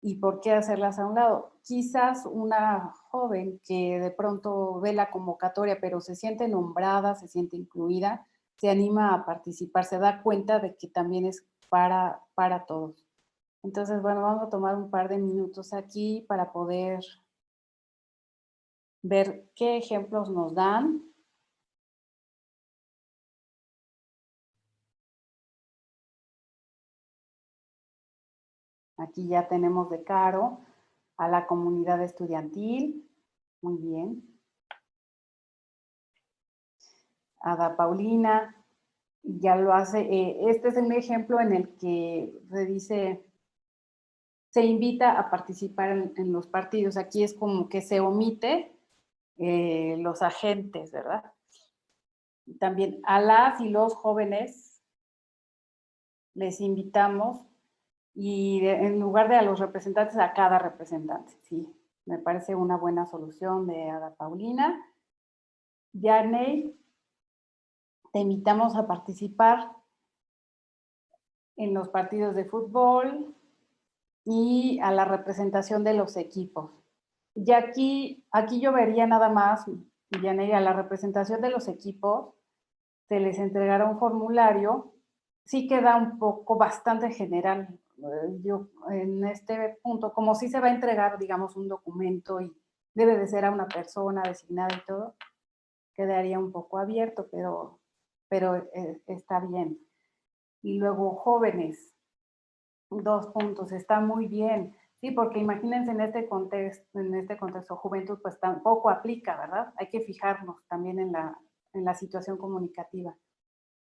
¿Y por qué hacerlas a un lado? Quizás una joven que de pronto ve la convocatoria, pero se siente nombrada, se siente incluida, se anima a participar, se da cuenta de que también es para todos. Entonces, bueno, vamos a tomar un par de minutos aquí para poder ver qué ejemplos nos dan. Aquí ya tenemos de Caro a la comunidad estudiantil. Muy bien. Ada Paulina, ya lo hace. Este es un ejemplo en el que se dice, se invita a participar en los partidos. Aquí es como que se omite los agentes, ¿verdad? También a las y los jóvenes les invitamos y en lugar de a los representantes, a cada representante. Sí, me parece una buena solución de Ada Paulina. Yarney, te invitamos a participar en los partidos de fútbol y a la representación de los equipos. Y aquí yo vería nada más, Yaney, a la representación de los equipos, se les entregará un formulario, sí queda un poco bastante general. Yo en este punto, como sí se va a entregar, digamos, un documento y debe de ser a una persona designada y todo, quedaría un poco abierto, pero está bien. Y luego jóvenes, 2 puntos, está muy bien. Sí, porque imagínense en este contexto, juventud, pues tampoco aplica, ¿verdad? Hay que fijarnos también en la situación comunicativa.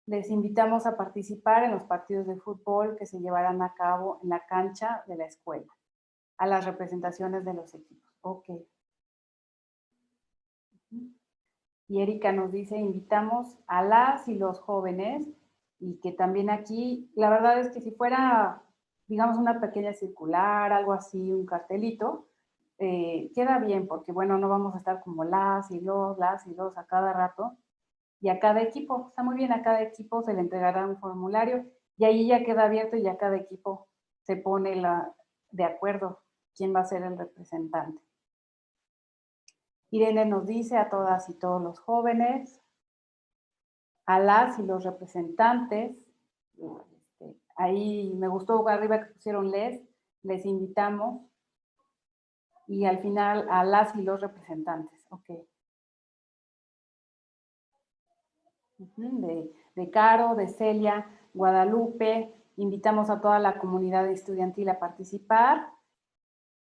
Les invitamos a participar en los partidos de fútbol que se llevarán a cabo en la cancha de la escuela, a las representaciones de los equipos. Ok. Y Erika nos dice, invitamos a las y los jóvenes, y que también aquí, la verdad es que si fuera, digamos, una pequeña circular, algo así, un cartelito, queda bien, porque bueno, no vamos a estar como las y los a cada rato, y a cada equipo, está muy bien, a cada equipo se le entregará un formulario, y ahí ya queda abierto y ya cada equipo se pone de acuerdo quién va a ser el representante. Irene nos dice a todas y todos los jóvenes, a las y los representantes, ahí me gustó arriba que pusieron les invitamos, y al final a las y los representantes, ok. De Caro, de Celia, Guadalupe, invitamos a toda la comunidad estudiantil a participar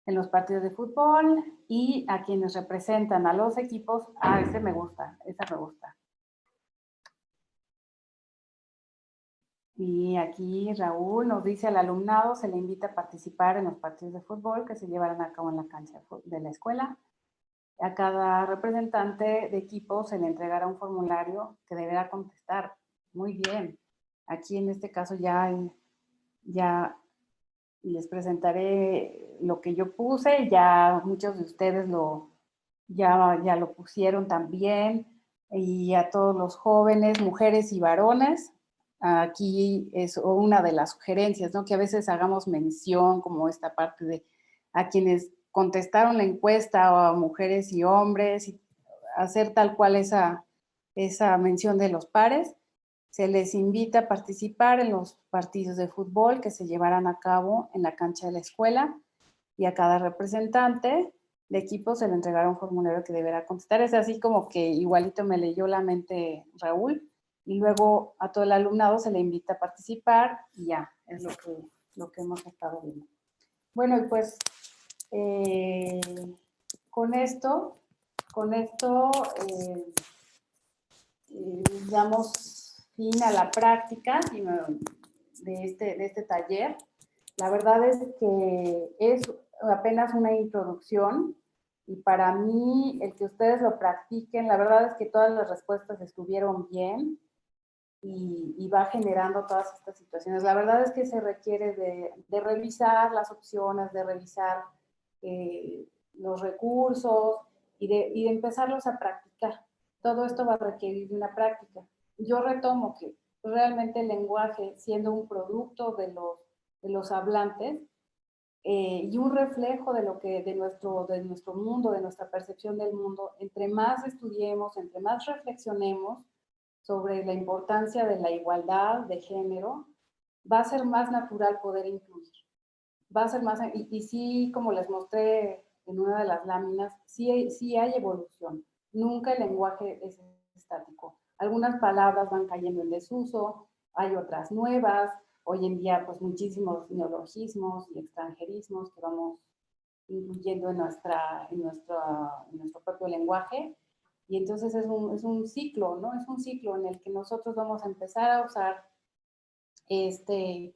en los partidos de fútbol y a quienes representan a los equipos, ese me gusta, esa me gusta. Y aquí Raúl nos dice al alumnado se le invita a participar en los partidos de fútbol que se llevarán a cabo en la cancha de la escuela. A cada representante de equipo se le entregará un formulario que deberá contestar. Muy bien. Aquí en este caso ya les presentaré lo que yo puse, ya muchos de ustedes ya lo pusieron también, y a todos los jóvenes, mujeres y varones. Aquí es una de las sugerencias, ¿no? Que a veces hagamos mención como esta parte de a quienes contestaron la encuesta, a mujeres y hombres, y hacer tal cual esa mención de los pares. Se les invita a participar en los partidos de fútbol que se llevarán a cabo en la cancha de la escuela, y a cada representante de equipo se le entregará un formulario que deberá contestar. Es así como que igualito me leyó la mente Raúl, y luego a todo el alumnado se le invita a participar y ya, es lo que hemos estado viendo. Bueno, y pues con esto damos fin a la práctica de este taller. La verdad es que es apenas una introducción, y para mí el que ustedes lo practiquen, la verdad es que todas las respuestas estuvieron bien y va generando todas estas situaciones. La verdad es que se requiere de revisar las opciones, de revisar los recursos y de empezarlos a practicar. Todo esto va a requerir de una práctica. Yo retomo que realmente el lenguaje, siendo un producto de los hablantes, y un reflejo de nuestro mundo, de nuestra percepción del mundo, entre más estudiemos, entre más reflexionemos sobre la importancia de la igualdad de género, va a ser más natural poder incluir. Va a ser más, y sí, como les mostré en una de las láminas, sí hay evolución. Nunca el lenguaje es estático. Algunas palabras van cayendo en desuso, hay otras nuevas, hoy en día pues muchísimos neologismos y extranjerismos que vamos incluyendo en nuestro propio lenguaje. Y entonces es un ciclo, ¿no? Es un ciclo en el que nosotros vamos a empezar a usar este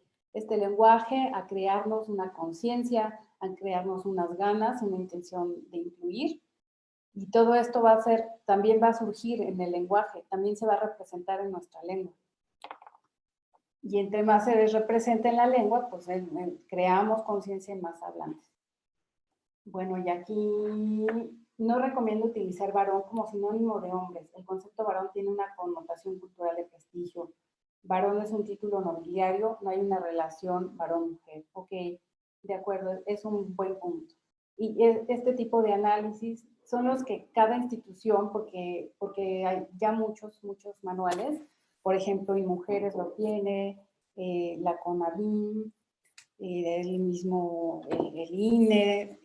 lenguaje, a crearnos una conciencia, a crearnos unas ganas, una intención de incluir. Y todo esto también va a surgir en el lenguaje, también se va a representar en nuestra lengua. Y entre más se representa en la lengua, pues creamos conciencia en más hablantes. Bueno, y aquí no recomiendo utilizar varón como sinónimo de hombres. El concepto varón tiene una connotación cultural de prestigio. Varón es un título nobiliario, no hay una relación varón-mujer. Ok, de acuerdo, es un buen punto. Y este tipo de análisis son los que cada institución, porque hay ya muchos manuales, por ejemplo, y Mujeres lo tiene, la CONAVIM, el mismo el INE,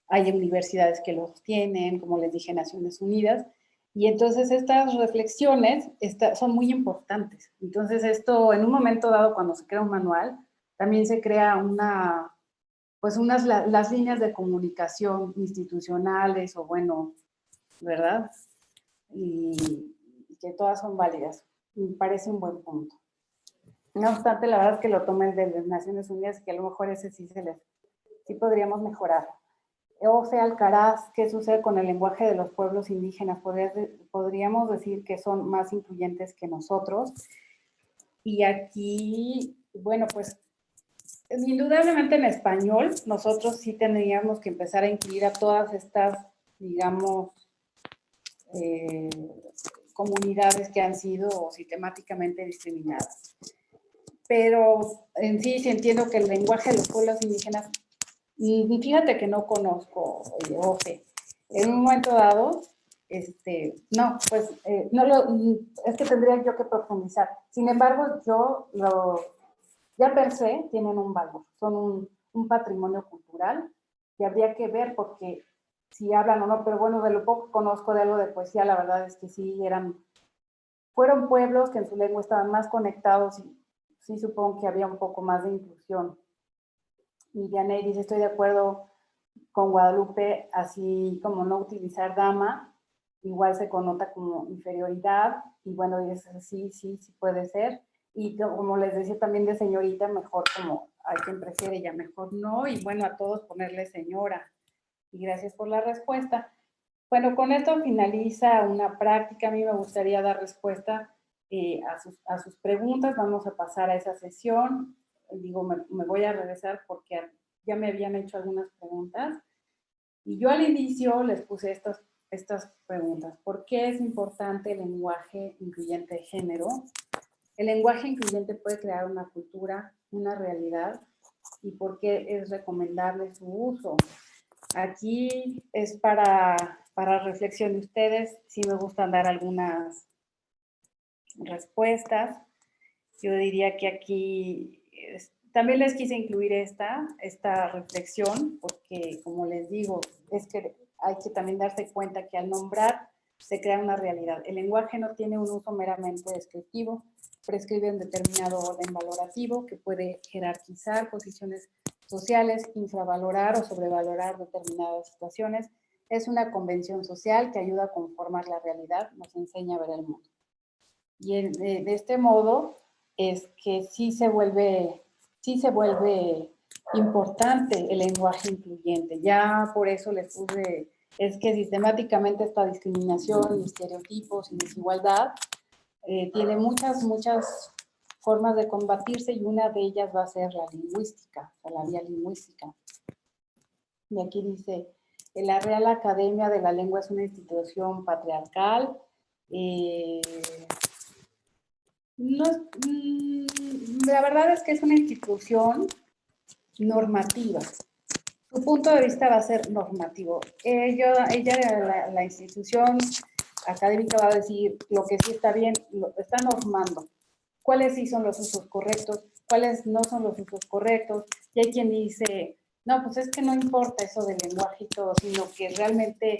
hay universidades que los tienen, como les dije, Naciones Unidas, y entonces estas reflexiones son muy importantes. Entonces esto, en un momento dado, cuando se crea un manual, también se crea las líneas de comunicación institucionales, o bueno, ¿verdad? Y que todas son válidas. Me parece un buen punto. No obstante, la verdad es que lo tomé de las Naciones Unidas, que a lo mejor ese sí podríamos mejorar. Ofe Alcaraz, ¿qué sucede con el lenguaje de los pueblos indígenas? Podríamos decir que son más incluyentes que nosotros. Y aquí, bueno, pues indudablemente en español, nosotros sí tendríamos que empezar a incluir a todas estas, digamos, comunidades que han sido sistemáticamente discriminadas. Pero en sí entiendo que el lenguaje de los pueblos indígenas, fíjate que no conozco OFE. En un momento dado, es que tendría yo que profundizar. Sin embargo, ya per se tienen un valor, son un patrimonio cultural que habría que ver porque si hablan o no, pero bueno, de lo poco que conozco de algo de poesía, la verdad es que sí fueron pueblos que en su lengua estaban más conectados y sí supongo que había un poco más de inclusión. Y Dianey dice, estoy de acuerdo con Guadalupe, así como no utilizar dama, igual se connota como inferioridad, y bueno, sí puede ser. Y como les decía también de señorita, mejor como hay quien prefiere, ya mejor no, y bueno, a todos ponerle señora. Y gracias por la respuesta. Bueno, con esto finaliza una práctica. A mí me gustaría dar respuesta a sus preguntas. Vamos a pasar a esa sesión. Digo, me voy a regresar porque ya me habían hecho algunas preguntas. Y yo al inicio les puse estas preguntas. ¿Por qué es importante el lenguaje incluyente de género? El lenguaje incluyente puede crear una cultura, una realidad, y por qué es recomendable su uso. Aquí es para reflexión de ustedes. Sí me gustan dar algunas respuestas. Yo diría que aquí también les quise incluir esta reflexión porque, como les digo, es que hay que también darse cuenta que al nombrar se crea una realidad. El lenguaje no tiene un uso meramente descriptivo, prescribe un determinado orden valorativo que puede jerarquizar posiciones sociales, infravalorar o sobrevalorar determinadas situaciones. Es una convención social que ayuda a conformar la realidad, nos enseña a ver el mundo. Y de este modo es que sí se vuelve importante el lenguaje incluyente. Ya por eso les puse, es que sistemáticamente esta discriminación y estereotipos y desigualdad tiene muchas formas de combatirse y una de ellas va a ser la lingüística, o la vía lingüística. Y aquí dice, la Real Academia de la Lengua es una institución patriarcal. La verdad es que es una institución normativa. Su punto de vista va a ser normativo. La institución académica va a decir lo que sí está bien, lo está normando. ¿Cuáles sí son los usos correctos? ¿Cuáles no son los usos correctos? Y hay quien dice, no, pues es que no importa eso del lenguaje y todo, sino que realmente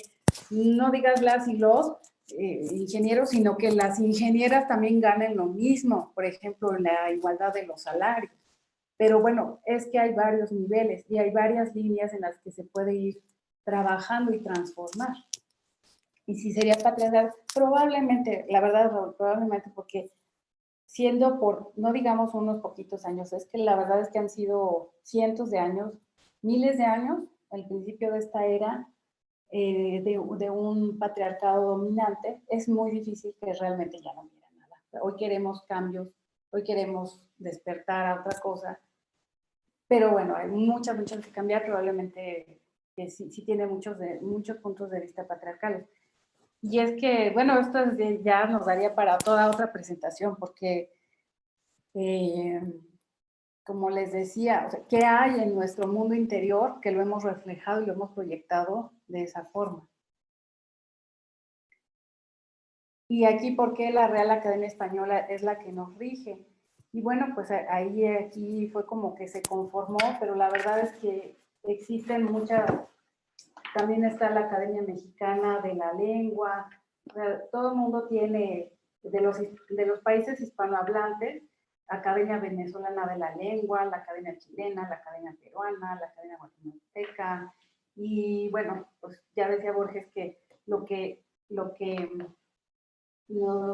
no digas las y los, ingenieros, sino que las ingenieras también ganen lo mismo, por ejemplo, en la igualdad de los salarios. Pero bueno, es que hay varios niveles y hay varias líneas en las que se puede ir trabajando y transformar. Y si sería patriarcal, probablemente, la verdad, probablemente porque siendo por, no digamos unos poquitos años, es que la verdad es que han sido cientos de años, miles de años, al principio de esta era, de un patriarcado dominante, es muy difícil que realmente ya no hubiera nada. Hoy queremos cambios, hoy queremos despertar a otra cosa, pero bueno, hay muchas que cambiar, probablemente que sí tiene muchos puntos de vista patriarcales. Y es que, bueno, esto ya nos daría para toda otra presentación, porque como les decía, o sea, ¿qué hay en nuestro mundo interior que lo hemos reflejado y lo hemos proyectado de esa forma? Y aquí, ¿por qué la Real Academia Española es la que nos rige? Y bueno, pues ahí aquí fue como que se conformó, pero la verdad es que existen muchas, también está la Academia Mexicana de la Lengua, o sea, todo el mundo tiene, de los países hispanohablantes, Academia Venezolana de la Lengua, la Academia Chilena, la Academia Peruana, la Academia Guatemalteca, y bueno, pues ya decía Borges que o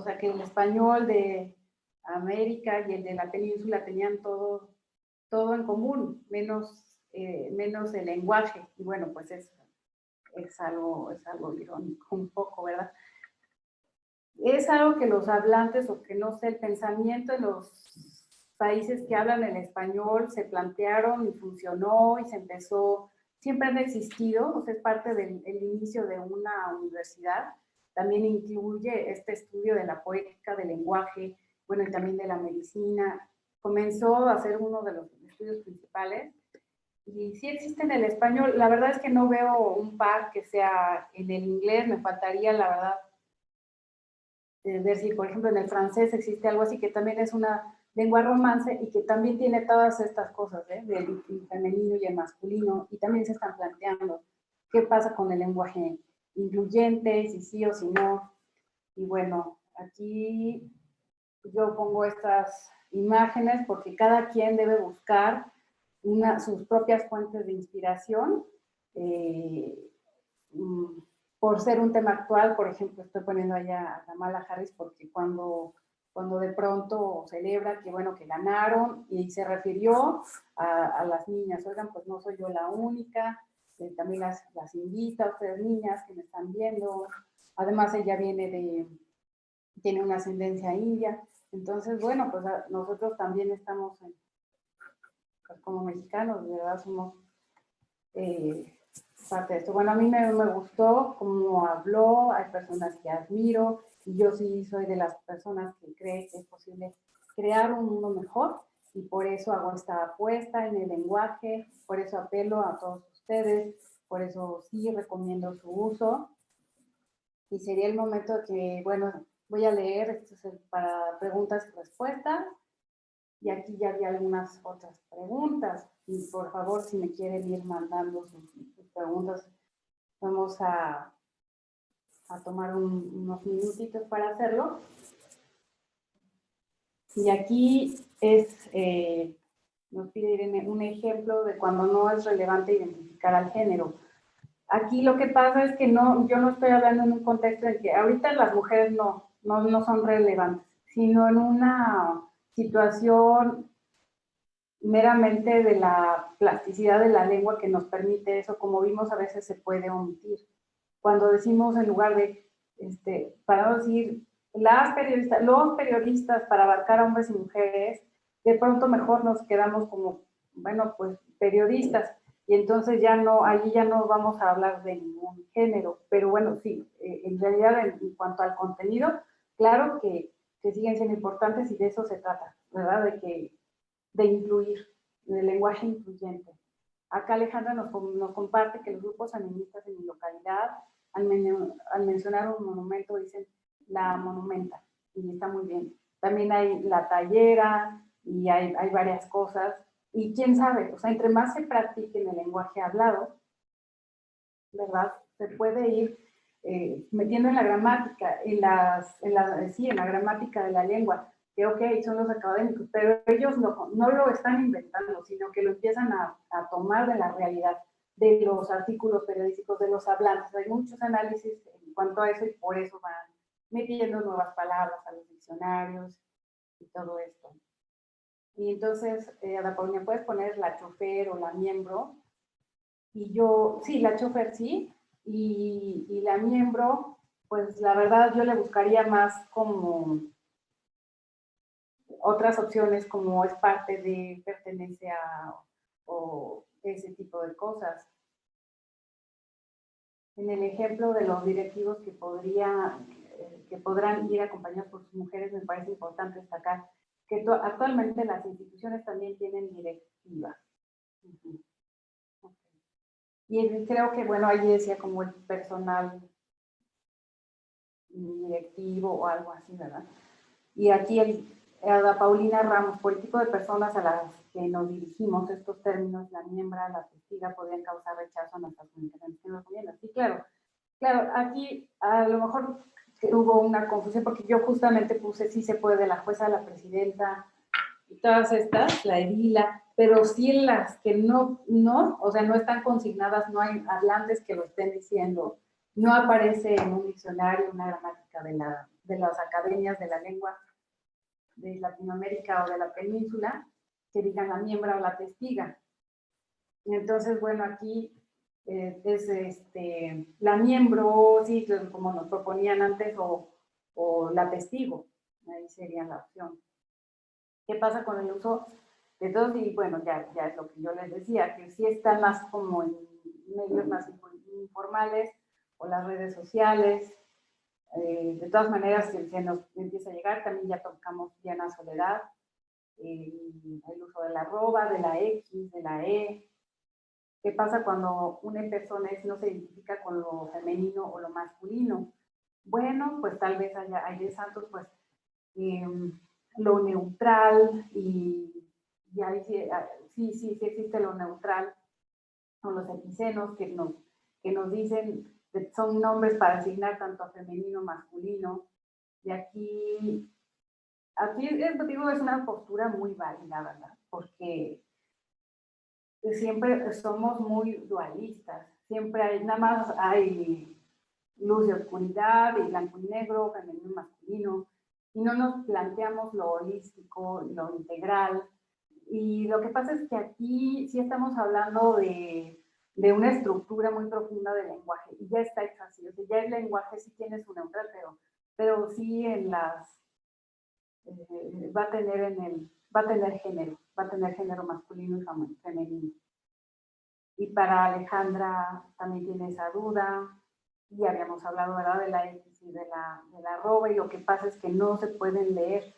sea, que el español de América y el de la península tenían todo en común, menos el lenguaje, y bueno, pues es algo irónico un poco, ¿verdad? Es algo que los hablantes, o que no sé, el pensamiento de los países que hablan el español se plantearon y funcionó y se empezó, siempre han existido, o sea, es parte del inicio de una universidad. También incluye este estudio de la poética, del lenguaje, bueno, y también de la medicina. Comenzó a ser uno de los estudios principales. Y sí existe en el español. La verdad es que no veo un par que sea en el inglés. Me faltaría, la verdad, ver si, por ejemplo, en el francés existe algo así, que también es una lengua romance y que también tiene todas estas cosas, del femenino y el masculino, y también se están planteando qué pasa con el lenguaje incluyente, si sí o si no. Y bueno, aquí yo pongo estas imágenes porque cada quien debe buscar sus propias fuentes de inspiración. Por ser un tema actual, por ejemplo, estoy poniendo allá a Kamala Harris porque cuando de pronto celebra que, bueno, que ganaron, y se refirió a las niñas, oigan, pues no soy yo la única, también las invita a ustedes niñas que me están viendo, además ella tiene una ascendencia india, entonces, bueno, pues nosotros también estamos, pues como mexicanos, de verdad somos parte de esto. Bueno, a mí me gustó cómo habló, hay personas que admiro, y yo sí soy de las personas que cree que es posible crear un mundo mejor, y por eso hago esta apuesta en el lenguaje, por eso apelo a todos ustedes, por eso sí recomiendo su uso, y sería el momento que, bueno, voy a leer, esto es para preguntas y respuestas, y aquí ya había algunas otras preguntas, y por favor, si me quieren ir mandando sus preguntas, vamos a tomar unos minutitos para hacerlo. Y aquí nos pide Irene un ejemplo de cuando no es relevante identificar al género. Aquí lo que pasa es que yo no estoy hablando en un contexto en que ahorita las mujeres no son relevantes, sino en una situación meramente de la plasticidad de la lengua que nos permite eso. Como vimos, a veces se puede omitir. Cuando decimos, en lugar de, para no decir los periodistas, para abarcar a hombres y mujeres, de pronto mejor nos quedamos como, bueno, pues periodistas, y entonces allí ya no vamos a hablar de ningún género, pero bueno, sí, en realidad en cuanto al contenido, claro que siguen siendo importantes, y de eso se trata, ¿verdad? De incluir, del lenguaje incluyente. Acá Alejandra nos comparte que los grupos animistas en mi localidad, al mencionar un monumento, dicen la monumenta, y está muy bien. También hay la tallera, y hay varias cosas, y quién sabe, o sea, entre más se practique en el lenguaje hablado, ¿verdad? Se puede ir metiendo en la gramática, en la gramática de la lengua, que ok, son los académicos, pero ellos no lo están inventando, sino que lo empiezan a tomar de la realidad, de los artículos periodísticos, de los hablantes. Hay muchos análisis en cuanto a eso y por eso van metiendo nuevas palabras a los diccionarios y todo esto. Y entonces, Ada Paulina, puedes poner la chofer o la miembro. Y yo, sí, la chofer sí, y la miembro, pues la verdad yo le buscaría más como otras opciones, como es parte de, pertenece a, o ese tipo de cosas. En el ejemplo de los directivos que podrán ir acompañados por sus mujeres, me parece importante destacar que actualmente las instituciones también tienen directiva. Y creo que, bueno, ahí decía como el personal directivo o algo así, ¿verdad? Y aquí Ada Paulina Ramos, por el tipo de personas a las que nos dirigimos, estos términos, la miembra, la testiga, podrían causar rechazo a nuestras comunicaciones. Sí, claro, aquí a lo mejor hubo una confusión porque yo justamente puse sí se puede, la jueza, la presidenta, y todas estas, la edila, pero sí las que no, o sea, no están consignadas, no hay hablantes que lo estén diciendo, no aparece en un diccionario, una gramática de las academias de la lengua de Latinoamérica o de la península, que digan la miembra o la testiga. Entonces, bueno, aquí es la miembro, sí, como nos proponían antes, o la testigo, ahí sería la opción. ¿Qué pasa con el uso de todos? Y bueno, ya es lo que yo les decía, que sí están más como en medios más informales o las redes sociales. De todas maneras, se nos empieza a llegar, también ya tocamos Diana Soledad, el uso de la arroba, de la X, de la E. ¿Qué pasa cuando una persona no se identifica con lo femenino o lo masculino? Bueno, pues tal vez hay de santos, pues lo neutral y ahí sí existe lo neutral, o los epicenos que nos dicen, son nombres para asignar tanto a femenino, masculino. Y aquí digo, es una postura muy válida, ¿verdad? Porque siempre somos muy dualistas, siempre nada más hay luz y oscuridad, y blanco y negro, femenino y masculino, y no nos planteamos lo holístico, lo integral. Y lo que pasa es que aquí sí estamos hablando de una estructura muy profunda del lenguaje, y ya está hecho así, o sea, ya el lenguaje sí tiene su neutral, pero sí en las, va a tener género masculino y femenino. Y para Alejandra también tiene esa duda, y habíamos hablado, ¿verdad?, de la X y de la arroba, y lo que pasa es que no se pueden leer.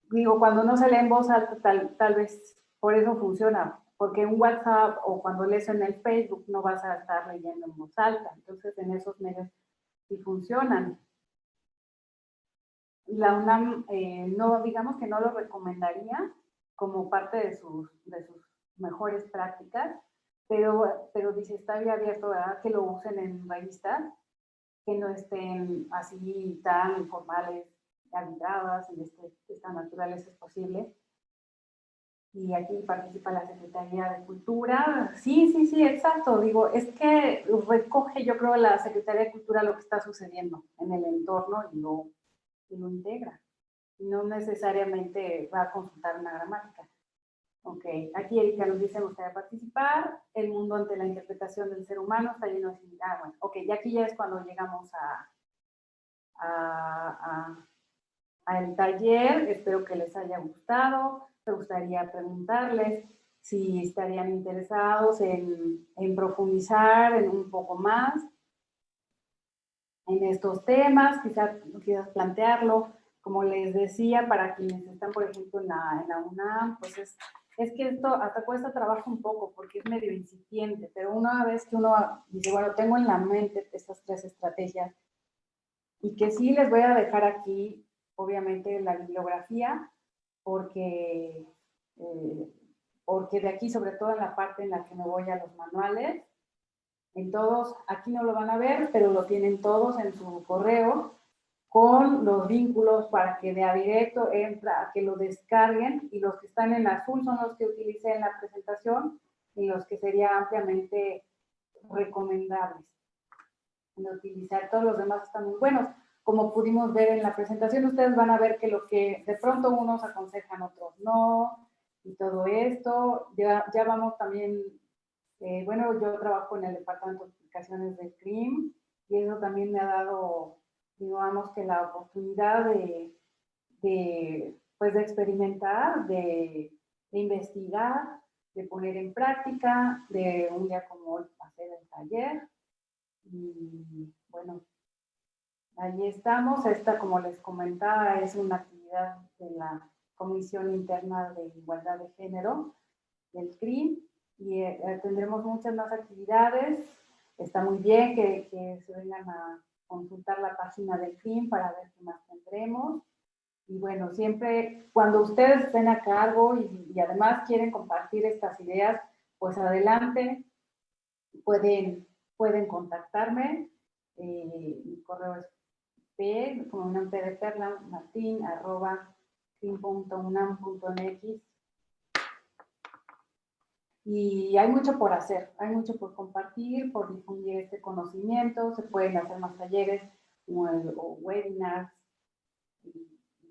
Digo, cuando no se lee en voz alta, tal vez por eso funciona, porque en WhatsApp o cuando lees en el Facebook no vas a estar leyendo en voz alta, entonces en esos medios sí funcionan. La UNAM, no, digamos que no lo recomendaría como parte de sus mejores prácticas, pero dice, está bien abierto, ¿verdad?, que lo usen en revistas, que no estén así tan formales, arbitradas, y tan naturales es posible. Y aquí participa la Secretaría de Cultura. Sí, exacto. Digo, es que recoge, yo creo, la Secretaría de Cultura lo que está sucediendo en el entorno y lo integra. No necesariamente va a consultar una gramática. Ok, aquí Erika nos dice, me gustaría participar. El mundo ante la interpretación del ser humano está lleno de... bueno, ok, y aquí ya es cuando llegamos al taller. Espero que les haya gustado. Me gustaría preguntarles si estarían interesados en profundizar en un poco más en estos temas, quizás plantearlo. Como les decía, para quienes están, por ejemplo, en la UNAM, pues es que esto hasta cuesta trabajo un poco porque es medio incipiente, pero una vez que uno dice, bueno, tengo en la mente estas 3 estrategias, y que sí les voy a dejar aquí, obviamente, la bibliografía, porque de aquí, sobre todo en la parte en la que me voy a los manuales, En todos, aquí no lo van a ver, pero lo tienen todos en su correo, con los vínculos para que de a directo entra a que lo descarguen, y los que están en azul son los que utilicé en la presentación y los que sería ampliamente recomendables de utilizar. Todos los demás están muy buenos. Como pudimos ver en la presentación, ustedes van a ver que lo que de pronto unos aconsejan, otros no, y todo esto. Ya vamos también, bueno, yo trabajo en el departamento de aplicaciones de CRIM, y eso también me ha dado, digamos, que la oportunidad pues de experimentar, de investigar, de poner en práctica, de un día como hoy hacer el taller. Y bueno, ahí estamos. Esta, como les comentaba, es una actividad de la Comisión Interna de Igualdad de Género del CRIM, y tendremos muchas más actividades. Está muy bien que se vengan a consultar la página del CRIM para ver qué más tendremos. Y bueno, siempre cuando ustedes estén a cargo y además quieren compartir estas ideas, pues adelante, pueden contactarme. Mi correo es como un nombre de perla, martin@crim.unam.mx. Y hay mucho por hacer, hay mucho por compartir, por difundir este conocimiento. Se pueden hacer más talleres o webinars,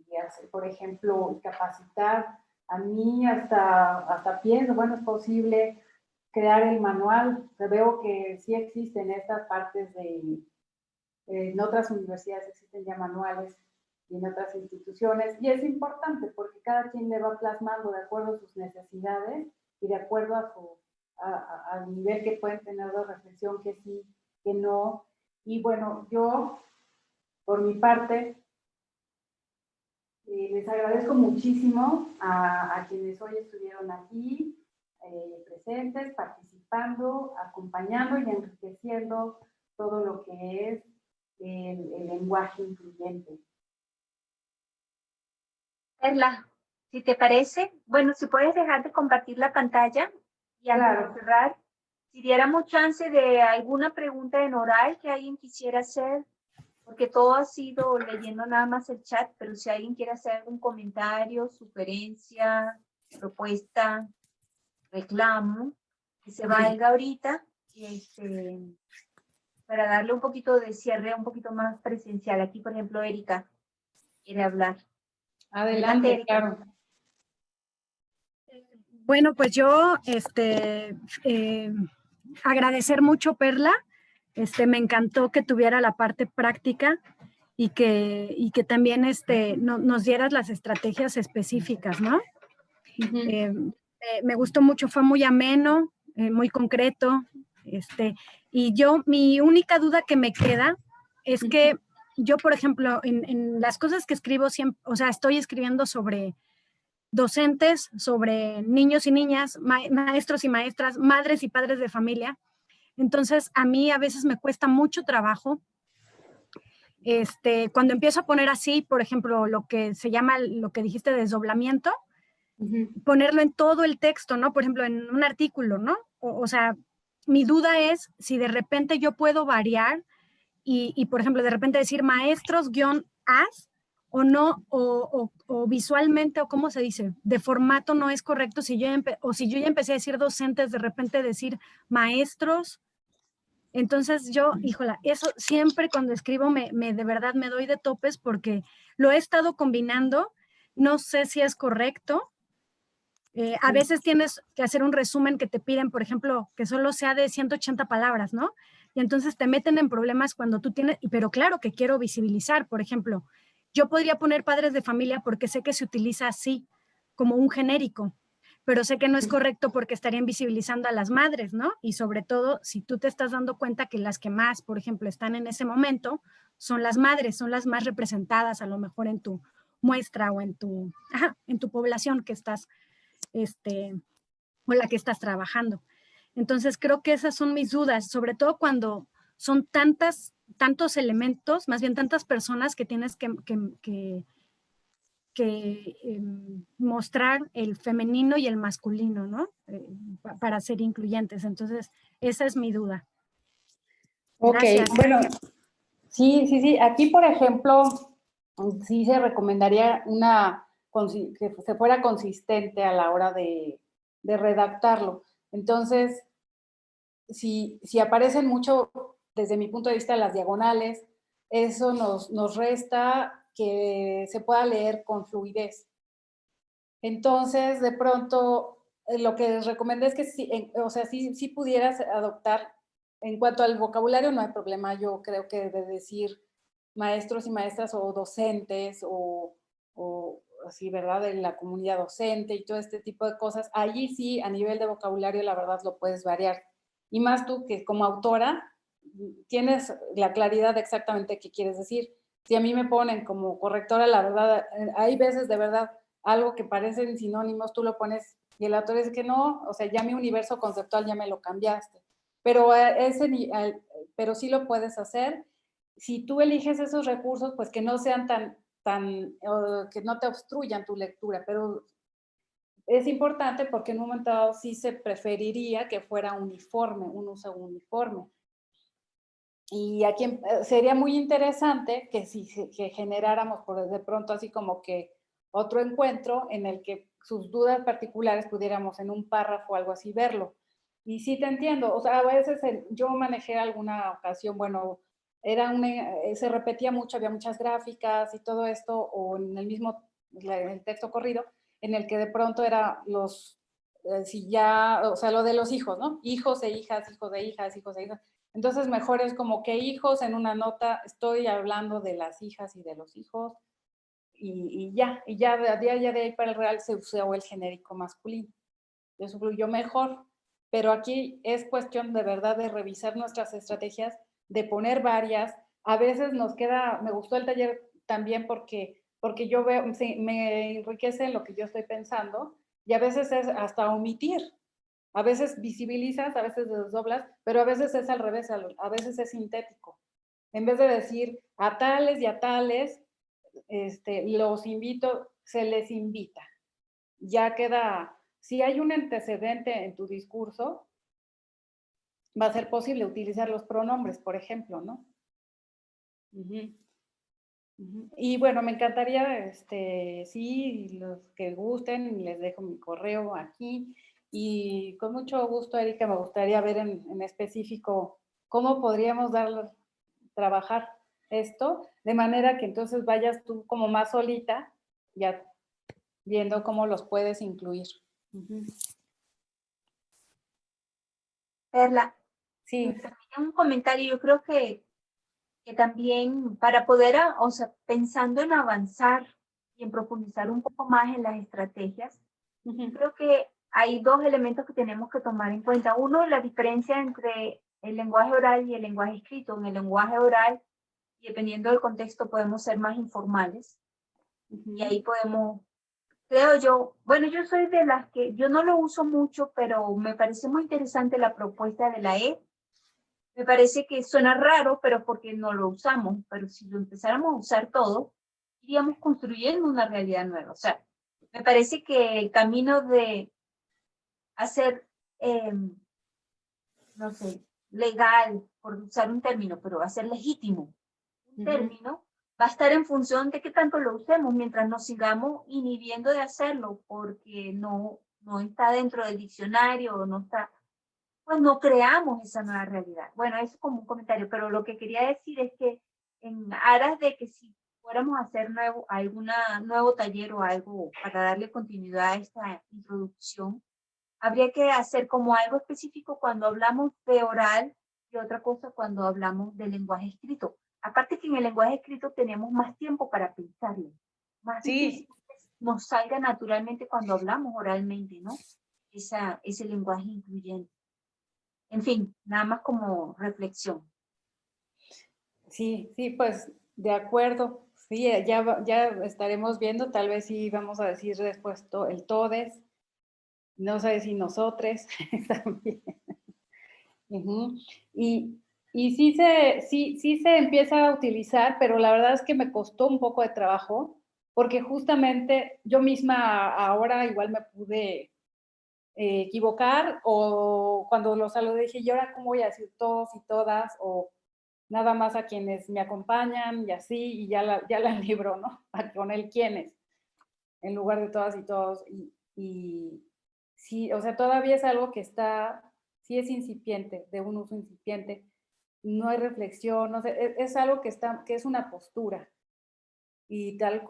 y hacer, por ejemplo, capacitar. A mí hasta pienso, bueno, es posible crear el manual. Veo que sí existen estas partes en otras universidades existen ya manuales, y en otras instituciones, y es importante porque cada quien le va plasmando de acuerdo a sus necesidades y de acuerdo al nivel que pueden tener de reflexión, que sí, que no. Y bueno, yo, por mi parte, les agradezco muchísimo a quienes hoy estuvieron aquí, presentes, participando, acompañando y enriqueciendo todo lo que es el lenguaje incluyente. Perla, si te parece, bueno, si puedes dejar de compartir la pantalla, y antes Claro. de cerrar, si diéramos chance de alguna pregunta en oral que alguien quisiera hacer, porque todo ha sido leyendo nada más el chat, pero si alguien quiere hacer algún comentario, sugerencia, propuesta, reclamo, que se valga ahorita, para darle un poquito de cierre, un poquito más presencial. Aquí, por ejemplo, Erika quiere hablar. Adelante, Erika. claro. Bueno, pues yo agradecer mucho, Perla. Me encantó que tuviera la parte práctica y que también nos dieras las estrategias específicas, ¿no? Me gustó mucho, fue muy ameno, muy concreto. Y mi única duda que me queda es que yo, por ejemplo, en las cosas que escribo siempre, o sea, estoy escribiendo sobre docentes, sobre niños y niñas, maestros y maestras, madres y padres de familia. Entonces, a mí a veces me cuesta mucho trabajo. Cuando empiezo a poner así, por ejemplo, lo que se llama, lo que dijiste, desdoblamiento, ponerlo en todo el texto, ¿no? Por ejemplo, en un artículo, ¿no? O sea, mi duda es si de repente yo puedo variar y por ejemplo, de repente decir maestros-as, o no, o visualmente, o cómo se dice, de formato no es correcto. Si yo ya empecé a decir docentes, de repente decir maestros. Entonces yo, híjola, eso siempre cuando escribo de verdad me doy de topes porque lo he estado combinando, no sé si es correcto. A veces tienes que hacer un resumen que te piden, por ejemplo, que solo sea de 180 palabras, ¿no? Y entonces te meten en problemas cuando tú tienes, pero claro que quiero visibilizar, por ejemplo, yo podría poner padres de familia porque sé que se utiliza así, como un genérico, pero sé que no es correcto porque estarían visibilizando a las madres, ¿no? Y sobre todo, si tú te estás dando cuenta que las que más, por ejemplo, están en ese momento, son las madres, son las más representadas a lo mejor en tu muestra o en tu población que estás o la que estás trabajando. Entonces, creo que esas son mis dudas, sobre todo cuando son tantos elementos, más bien tantas personas que tienes que mostrar el femenino y el masculino, ¿no? Para ser incluyentes. Entonces, esa es mi duda. Ok, Gracias. bueno, sí. Aquí, por ejemplo, sí se recomendaría que se fuera consistente a la hora de redactarlo. Entonces, si aparecen mucho, desde mi punto de vista, las diagonales, eso nos resta que se pueda leer con fluidez. Entonces, de pronto, lo que les recomendé es que sí pudieras adoptar, en cuanto al vocabulario, no hay problema, yo creo que de decir maestros y maestras o docentes o así, ¿verdad? De la comunidad docente y todo este tipo de cosas, allí sí, a nivel de vocabulario, la verdad lo puedes variar. Y más tú que como autora tienes la claridad de exactamente qué quieres decir. Si a mí me ponen como correctora, la verdad, hay veces de verdad algo que parecen sinónimos, tú lo pones y el autor dice que no, o sea, ya mi universo conceptual ya me lo cambiaste. Pero, pero sí lo puedes hacer. Si tú eliges esos recursos, pues que no sean que no te obstruyan tu lectura, pero es importante porque en un momento dado sí se preferiría que fuera uniforme, un uso uniforme. Y aquí sería muy interesante que generáramos por de pronto así como que otro encuentro en el que sus dudas particulares pudiéramos en un párrafo o algo así verlo. Y sí te entiendo, o sea, a veces yo manejé alguna ocasión, bueno, se repetía mucho, había muchas gráficas y todo esto, o en el mismo, el texto corrido, en el que de pronto era si ya, o sea, lo de los hijos, ¿no? Hijos e hijas, hijos de hijas, hijos de hijas. Entonces, mejor es como que hijos en una nota, estoy hablando de las hijas y de los hijos, y ya de ahí para el real se usó el genérico masculino. Eso fluyó mejor, pero aquí es cuestión de verdad de revisar nuestras estrategias, de poner varias. A veces me gustó el taller también porque yo veo, me enriquece en lo que yo estoy pensando, y a veces es hasta omitir. A veces visibilizas, a veces desdoblas, pero a veces es al revés, a veces es sintético. En vez de decir a tales y a tales, los invito, se les invita. Ya queda, si hay un antecedente en tu discurso, va a ser posible utilizar los pronombres, por ejemplo, ¿no? Uh-huh. Uh-huh. Y bueno, me encantaría, sí, los que gusten, les dejo mi correo aquí. Y con mucho gusto, Erika, me gustaría ver en específico cómo podríamos trabajar esto, de manera que entonces vayas tú como más solita, ya viendo cómo los puedes incluir. Uh-huh. Perla, Sí. un comentario, yo creo que también para poder, o sea, pensando en avanzar y en profundizar un poco más en las estrategias, creo que hay dos elementos que tenemos que tomar en cuenta. Uno, la diferencia entre el lenguaje oral y el lenguaje escrito. En el lenguaje oral, y dependiendo del contexto, podemos ser más informales. Y ahí podemos, creo yo, bueno, yo soy de las que, yo no lo uso mucho, pero me parece muy interesante la propuesta de la E. Me parece que suena raro, pero porque no lo usamos. Pero si lo empezáramos a usar todo, iríamos construyendo una realidad nueva. O sea, me parece que el camino de hacer, no sé, legal, por usar un término, pero hacer legítimo un término, va a estar en función de qué tanto lo usemos, mientras nos sigamos inhibiendo de hacerlo, porque no está dentro del diccionario, o no está, pues no creamos esa nueva realidad. Bueno, eso es como un comentario, pero lo que quería decir es que en aras de que si fuéramos a hacer nuevo taller o algo para darle continuidad a esta introducción, habría que hacer como algo específico cuando hablamos de oral y otra cosa cuando hablamos de lenguaje escrito. Aparte que en el lenguaje escrito tenemos más tiempo para pensarlo. Más difícil nos salga naturalmente cuando hablamos oralmente, ¿no? Ese lenguaje incluyente. En fin, nada más como reflexión. Sí, pues de acuerdo. Sí, ya estaremos viendo, tal vez sí vamos a decir después el todes, no sé si nosotros también. Uh-huh. Y sí se empieza a utilizar, pero la verdad es que me costó un poco de trabajo, porque justamente yo misma ahora igual me pude equivocar, o cuando los saludé dije, ¿y ahora cómo voy a decir todos y todas? O nada más a quienes me acompañan y así, y ya la libro, ¿no? Con el quiénes, en lugar de todas y todos. Y sí, o sea, todavía es algo que sí es incipiente, de un uso incipiente. No hay reflexión, no sé, es algo que es una postura. Y tal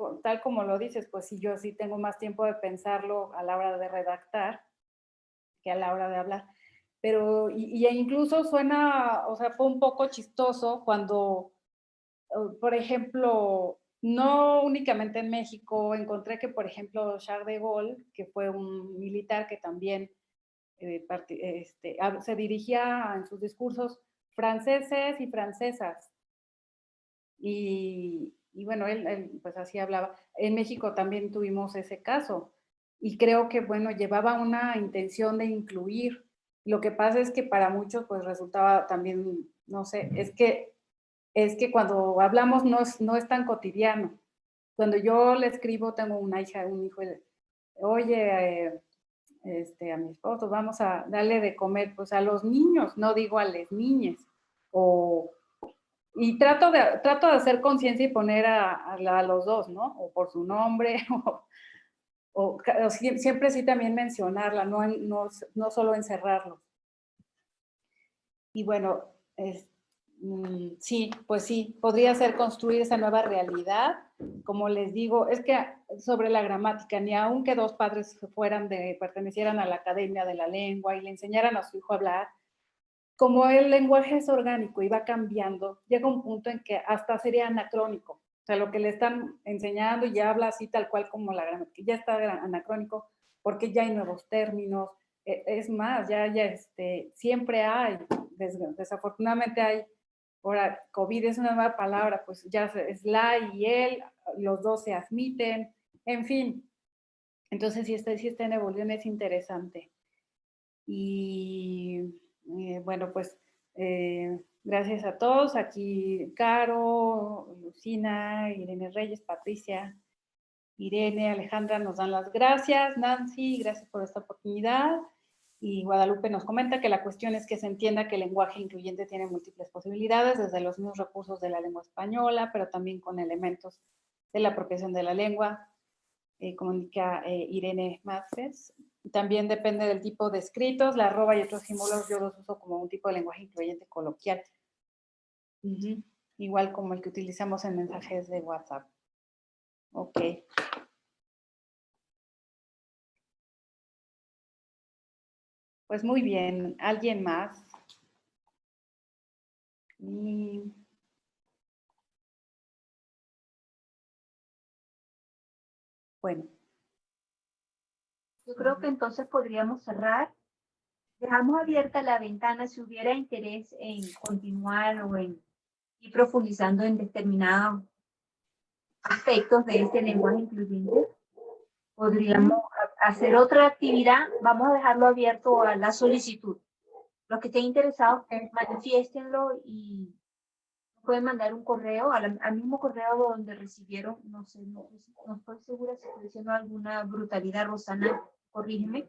como lo dices, pues sí, yo sí tengo más tiempo de pensarlo a la hora de redactar que a la hora de hablar. Pero, incluso suena, o sea, fue un poco chistoso cuando, por ejemplo, no únicamente en México, encontré que, por ejemplo, Charles de Gaulle, que fue un militar que también se dirigía en sus discursos franceses y francesas. Y bueno, él pues así hablaba. En México también tuvimos ese caso. Y creo que, bueno, llevaba una intención de incluir. Lo que pasa es que para muchos pues resultaba también, no sé, es que cuando hablamos no es tan cotidiano. Cuando yo le escribo, tengo una hija, un hijo, oye, a mi esposo, vamos a darle de comer pues a los niños, no digo a las niñas. Y trato de hacer conciencia y poner a los dos, ¿no? O por su nombre, o siempre sí también mencionarla, no solo encerrarlo. Y bueno, sí, pues sí, podría ser construir esa nueva realidad. Como les digo, es que sobre la gramática, ni aunque dos padres pertenecieran a la Academia de la Lengua y le enseñaran a su hijo a hablar, como el lenguaje es orgánico y va cambiando, llega un punto en que hasta sería anacrónico. O sea, lo que le están enseñando y ya habla así tal cual como la gramática, ya está anacrónico porque ya hay nuevos términos. Es más, siempre hay, desafortunadamente hay, ahora COVID es una nueva palabra, pues ya es la y él, los dos se admiten, en fin. Entonces sí está en evolución, es interesante. Y bueno, pues gracias a todos. Aquí Caro, Lucina, Irene Reyes, Patricia, Irene, Alejandra nos dan las gracias. Nancy, gracias por esta oportunidad. Y Guadalupe nos comenta que la cuestión es que se entienda que el lenguaje incluyente tiene múltiples posibilidades, desde los mismos recursos de la lengua española, pero también con elementos de la apropiación de la lengua. Comunica Irene Márquez. También depende del tipo de escritos, la arroba y otros símbolos yo los uso como un tipo de lenguaje incluyente coloquial. Igual como el que utilizamos en mensajes de WhatsApp. Ok. Pues muy bien. ¿Alguien más? Bueno. Yo creo que entonces podríamos cerrar. Dejamos abierta la ventana si hubiera interés en continuar o en ir profundizando en determinados aspectos de este lenguaje incluyente. Podríamos hacer otra actividad. Vamos a dejarlo abierto a la solicitud. Los que estén interesados, manifiéstenlo y pueden mandar un correo al mismo correo donde recibieron, no estoy segura si estoy diciendo alguna brutalidad, Rosana, corrígeme.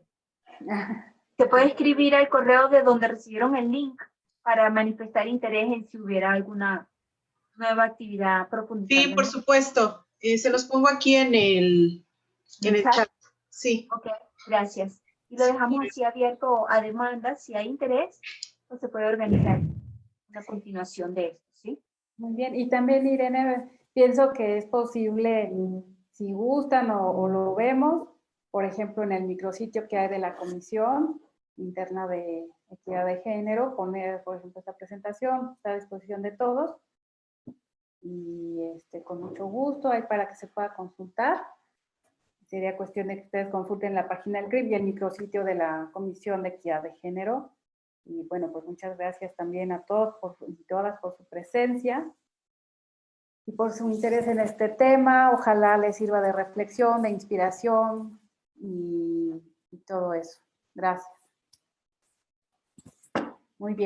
Se puede escribir al correo de donde recibieron el link para manifestar interés en si hubiera alguna nueva actividad profundizando. Sí, por supuesto. Se los pongo aquí en el chat. Sí. Ok, gracias. Y lo dejamos así abierto a demanda. Si hay interés, pues se puede organizar una continuación de esto, ¿sí? Muy bien. Y también, Irene, pienso que es posible, si gustan o lo vemos, por ejemplo, en el micrositio que hay de la Comisión Interna de Equidad de Género, poner, por ejemplo, esta presentación, está a disposición de todos. Y con mucho gusto, hay para que se pueda consultar. Sería cuestión de que ustedes consulten la página del CRIB y el micrositio de la Comisión de Equidad de Género. Y bueno, pues muchas gracias también a todos y todas por su presencia y por su interés en este tema. Ojalá les sirva de reflexión, de inspiración y todo eso. Gracias. Muy bien.